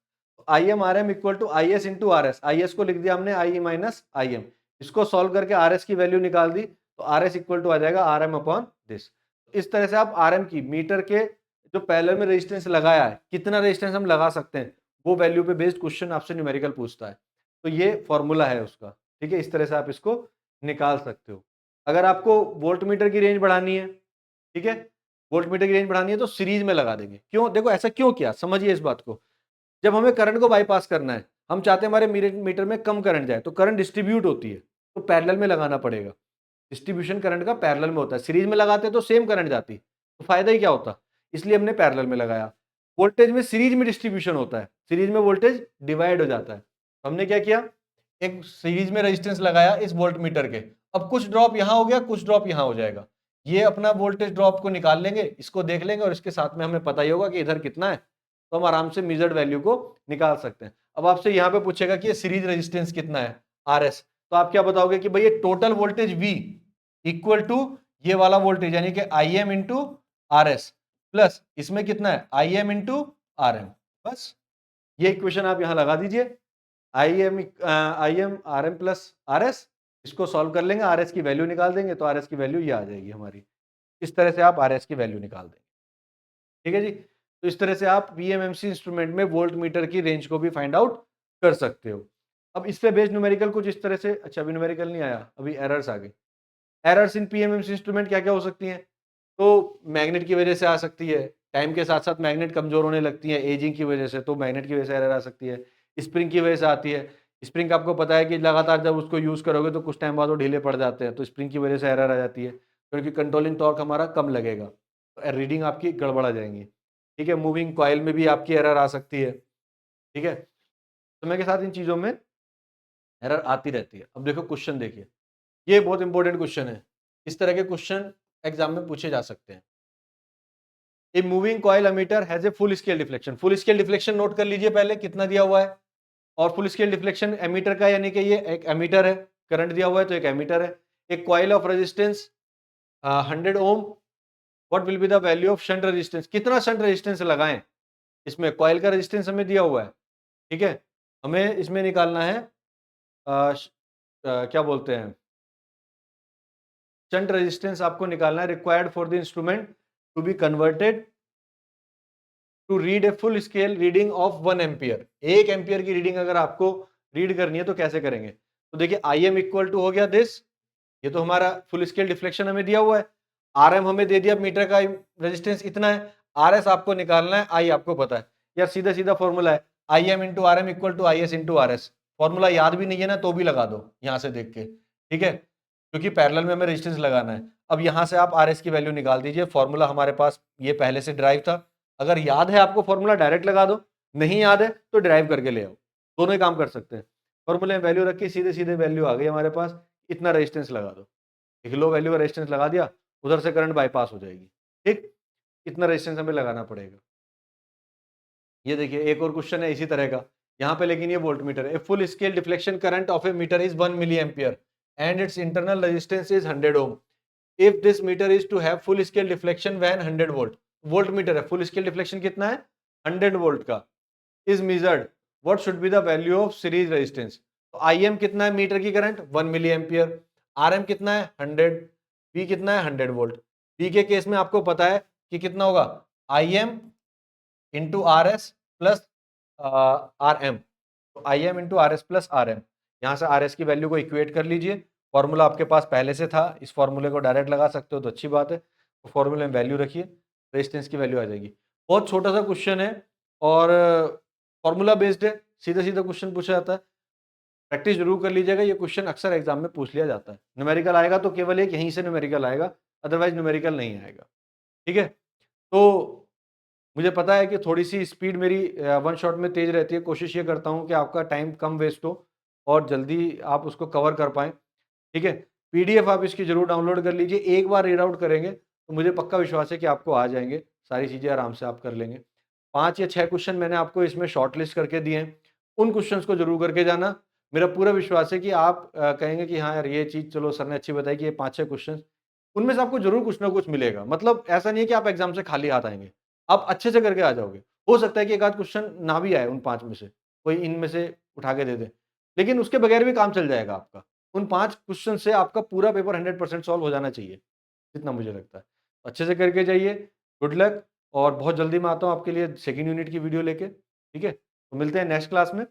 I M R M equal to I S into R S. I S को लिख दिया हमने आई माइनस आई एम, इसको सॉल्व करके आर एस की value निकाल दी, तो आर एस इक्वल टू आ जाएगा आर एम अपॉन दिस। इस तरह से आप आर एम की मीटर के जो पैरेलल में रेजिस्टेंस लगाया है, कितना रेजिस्टेंस हम लगा सकते हैं, वो वैल्यू पे बेस्ड क्वेश्चन आपसे न्यूमेरिकल पूछता है। तो ये फॉर्मूला है उसका, ठीक है, इस तरह से आप इसको निकाल सकते हो। अगर आपको वोल्ट मीटर की रेंज बढ़ानी है, ठीक है, वोल्ट मीटर की रेंज बढ़ानी है तो सीरीज में लगा देंगे। क्यों, देखो ऐसा क्यों किया, समझिए इस बात को। जब हमें करंट को बाईपास करना है, हम चाहते हैं हमारे मीटर में कम करंट जाए, तो करंट डिस्ट्रीब्यूट होती है, तो पैरेलल में लगाना पड़ेगा। डिस्ट्रीब्यूशन करंट का पैरेलल में होता है, सीरीज में लगाते तो सेम करंट जाती, तो फायदा ही क्या होता, इसलिए हमने पैरेलल में लगाया। वोल्टेज में सीरीज में डिस्ट्रीब्यूशन होता है, सीरीज में वोल्टेज डिवाइड हो जाता है। हमने क्या किया, एक सीरीज में रेजिस्टेंस लगाया इस वोल्ट मीटर के, अब कुछ ड्रॉप यहां हो गया, कुछ ड्रॉप यहां हो जाएगा, ये अपना वोल्टेज ड्रॉप को निकाल लेंगे, इसको देख लेंगे और इसके साथ में हमें पता ही होगा कि इधर कितना है, तो हम आराम से मेजर्ड वैल्यू को निकाल सकते हैं। अब आपसे यहां पे पूछेगा कि ये सीरीज रेजिस्टेंस कितना है, आर एस, तो आप क्या बताओगे कि भाई ये total voltage V equal to ये वाला वोल्टेज, यानी कि I M into R S plus इसमें कितना है I M into R M. बस ये इक्वेशन आप यहां लगा दीजिए, I M R M plus R S, इसको सॉल्व कर लेंगे, आर एस की वैल्यू निकाल देंगे, तो आर एस की वैल्यू ये आ जाएगी हमारी। इस तरह से आप आर एस की वैल्यू निकाल देंगे, ठीक है जी। तो इस तरह से आप वीएमएमसी इंस्ट्रूमेंट में वोल्ट मीटर की रेंज को भी फाइंड आउट कर सकते हो। अब इस पे बेस्ड न्यूमेरिकल कुछ इस तरह से, अच्छा अभी न्यूमेरिकल नहीं आया, अभी एरर्स आ गई। एरर्स इन पीएमएमसी इंस्ट्रूमेंट क्या क्या हो सकती हैं, तो मैग्नेट की वजह से आ सकती है, टाइम के साथ साथ मैग्नेट कमजोर होने लगती है एजिंग की वजह से, तो मैग्नेट की वजह से एरर आ सकती है। स्प्रिंग की वजह से आती है, स्प्रिंग आपको पता है कि लगातार जब उसको यूज करोगे तो कुछ टाइम बाद वो ढीले पड़ जाते हैं, तो स्प्रिंग की वजह से एरर आ जाती है, क्योंकि कंट्रोलिंग टॉर्क हमारा कम लगेगा, तो रीडिंग आपकी गड़बड़ा जाएंगी, ठीक है। मूविंग कॉइल में भी आपकी एरर आ सकती है, ठीक है। समय के साथ इन चीजों में एरर आती रहती है। अब देखो क्वेश्चन देखिए, ये बहुत इंपॉर्टेंट क्वेश्चन है, इस तरह के क्वेश्चन एग्जाम में पूछे जा सकते हैं। A moving coil ammeter has a full scale deflection, full scale deflection note कर लीजिए पहले कितना दिया हुआ है, और फुल स्केल डिफ्लेक्शन एमीटर का, यानी कि ये एक एमीटर है, करंट दिया हुआ है तो एक एमीटर है। एक coil of resistance 100 ohm, what will be the value of shunt resistance, कितना शंट रेजिस्टेंस लगाएं, इसमें कॉइल का रेजिस्टेंस हमें दिया हुआ है, ठीक है। हमें इसमें निकालना है क्या बोलते हैं, शंट रेजिस्टेंस आपको निकालना है, required for the instrument to be converted to read a full scale reading of 1 ampere. 1 ampere की रीडिंग अगर आपको रीड करनी है तो कैसे करेंगे, तो देखिए आई एम इक्वल टू हो गया दिस, ये तो हमारा फुल स्केल डिफ्लेक्शन हमें दिया हुआ है, आर एम हमें दे दिया, मीटर का रेजिस्टेंस इतना है, आर एस आपको निकालना है, आई आपको पता है यार, सीधा सीधा फॉर्मूला है I M into R M equal to I S into R S. Formula याद भी नहीं है ना तो भी लगा दो यहां से देख के, ठीक है, क्योंकि पैरेलल में हमें रेजिस्टेंस लगाना है। अब यहां से आप आर एस की वैल्यू निकाल दीजिए, फॉर्मूला हमारे पास ये पहले से ड्राइव था, अगर याद है आपको फॉर्मूला डायरेक्ट लगा दो, नहीं याद है तो ड्राइव करके ले आओ, दोनों ही काम कर सकते हैं। फॉर्मूले में वैल्यू रख के सीधे सीधे वैल्यू आ गई हमारे पास, इतना रेजिस्टेंस लगा दो, एक लो वैल्यू का रेजिस्टेंस लगा दिया, उधर से करंट बाईपास हो जाएगी, ठीक, इतना रेजिस्टेंस हमें लगाना पड़ेगा। ये देखिए एक और क्वेश्चन है इसी तरह का यहाँ पे, लेकिन ये वोल्ट मीटर है। Full scale deflection current of a meter is 1 milli ampere and its internal resistance is 100 ohm. If this meter is to have full scale deflection when 100 volt, volt meter है, full scale deflection कितना है 100 volt का, is measured, what should be the value of series resistance. तो I M कितना है meter की current 1 milli ampere, R M कितना है 100, बी कितना है 100 वोल्ट। बी के केस में आपको पता है कि कितना होगा I M into R S plus R M, तो I M into R S plus R M, यहाँ से आर एस की वैल्यू को इक्वेट कर लीजिए, फॉर्मूला आपके पास पहले से था, इस फॉर्मूले को डायरेक्ट लगा सकते हो तो अच्छी बात है, तो फॉर्मूले में वैल्यू रखिए, रेजिस्टेंस की वैल्यू आ जाएगी। बहुत छोटा सा क्वेश्चन है और फॉर्मूला बेस्ड है, सीधा सीधा क्वेश्चन पूछा जाता है, प्रैक्टिस जरूर कर लीजिएगा, ये क्वेश्चन अक्सर एग्जाम में पूछ लिया जाता है। न्यूमेरिकल आएगा तो केवल एक यहीं से न्यूमेरिकल आएगा, अदरवाइज न्यूमेरिकल नहीं आएगा, ठीक है। तो मुझे पता है कि थोड़ी सी स्पीड मेरी वन शॉट में तेज रहती है, कोशिश ये करता हूँ कि आपका टाइम कम वेस्ट हो और जल्दी आप उसको कवर कर पाएँ, ठीक है। पीडीएफ आप इसकी जरूर डाउनलोड कर लीजिए, एक बार रीड आउट करेंगे तो मुझे पक्का विश्वास है कि आपको आ जाएंगे, सारी चीज़ें आराम से आप कर लेंगे। 5 या 6 क्वेश्चन मैंने आपको इसमें शॉर्ट लिस्ट करके दिए हैं, उन क्वेश्चंस को जरूर करके जाना। मेरा पूरा विश्वास है कि आप कहेंगे कि हाँ यार ये चीज़ चलो सर ने अच्छी बताई कि ये 5-6 क्वेश्चन उनमें से आपको ज़रूर कुछ ना कुछ मिलेगा। मतलब ऐसा नहीं है कि आप एग्ज़ाम से खाली हाथ आएँगे, आप अच्छे से करके आ जाओगे। हो सकता है कि एक आध क्वेश्चन ना भी आए उन 5 में से, कोई इनमें से उठा के दे दे, लेकिन उसके बगैर भी काम चल जाएगा आपका। उन 5 क्वेश्चन से आपका पूरा पेपर 100% सॉल्व हो जाना चाहिए, जितना मुझे लगता है। अच्छे से करके जाइए, गुड लक और बहुत जल्दी मैं आता हूँ आपके लिए सेकंड यूनिट की वीडियो लेके, ठीक है? तो मिलते हैं नेक्स्ट क्लास में।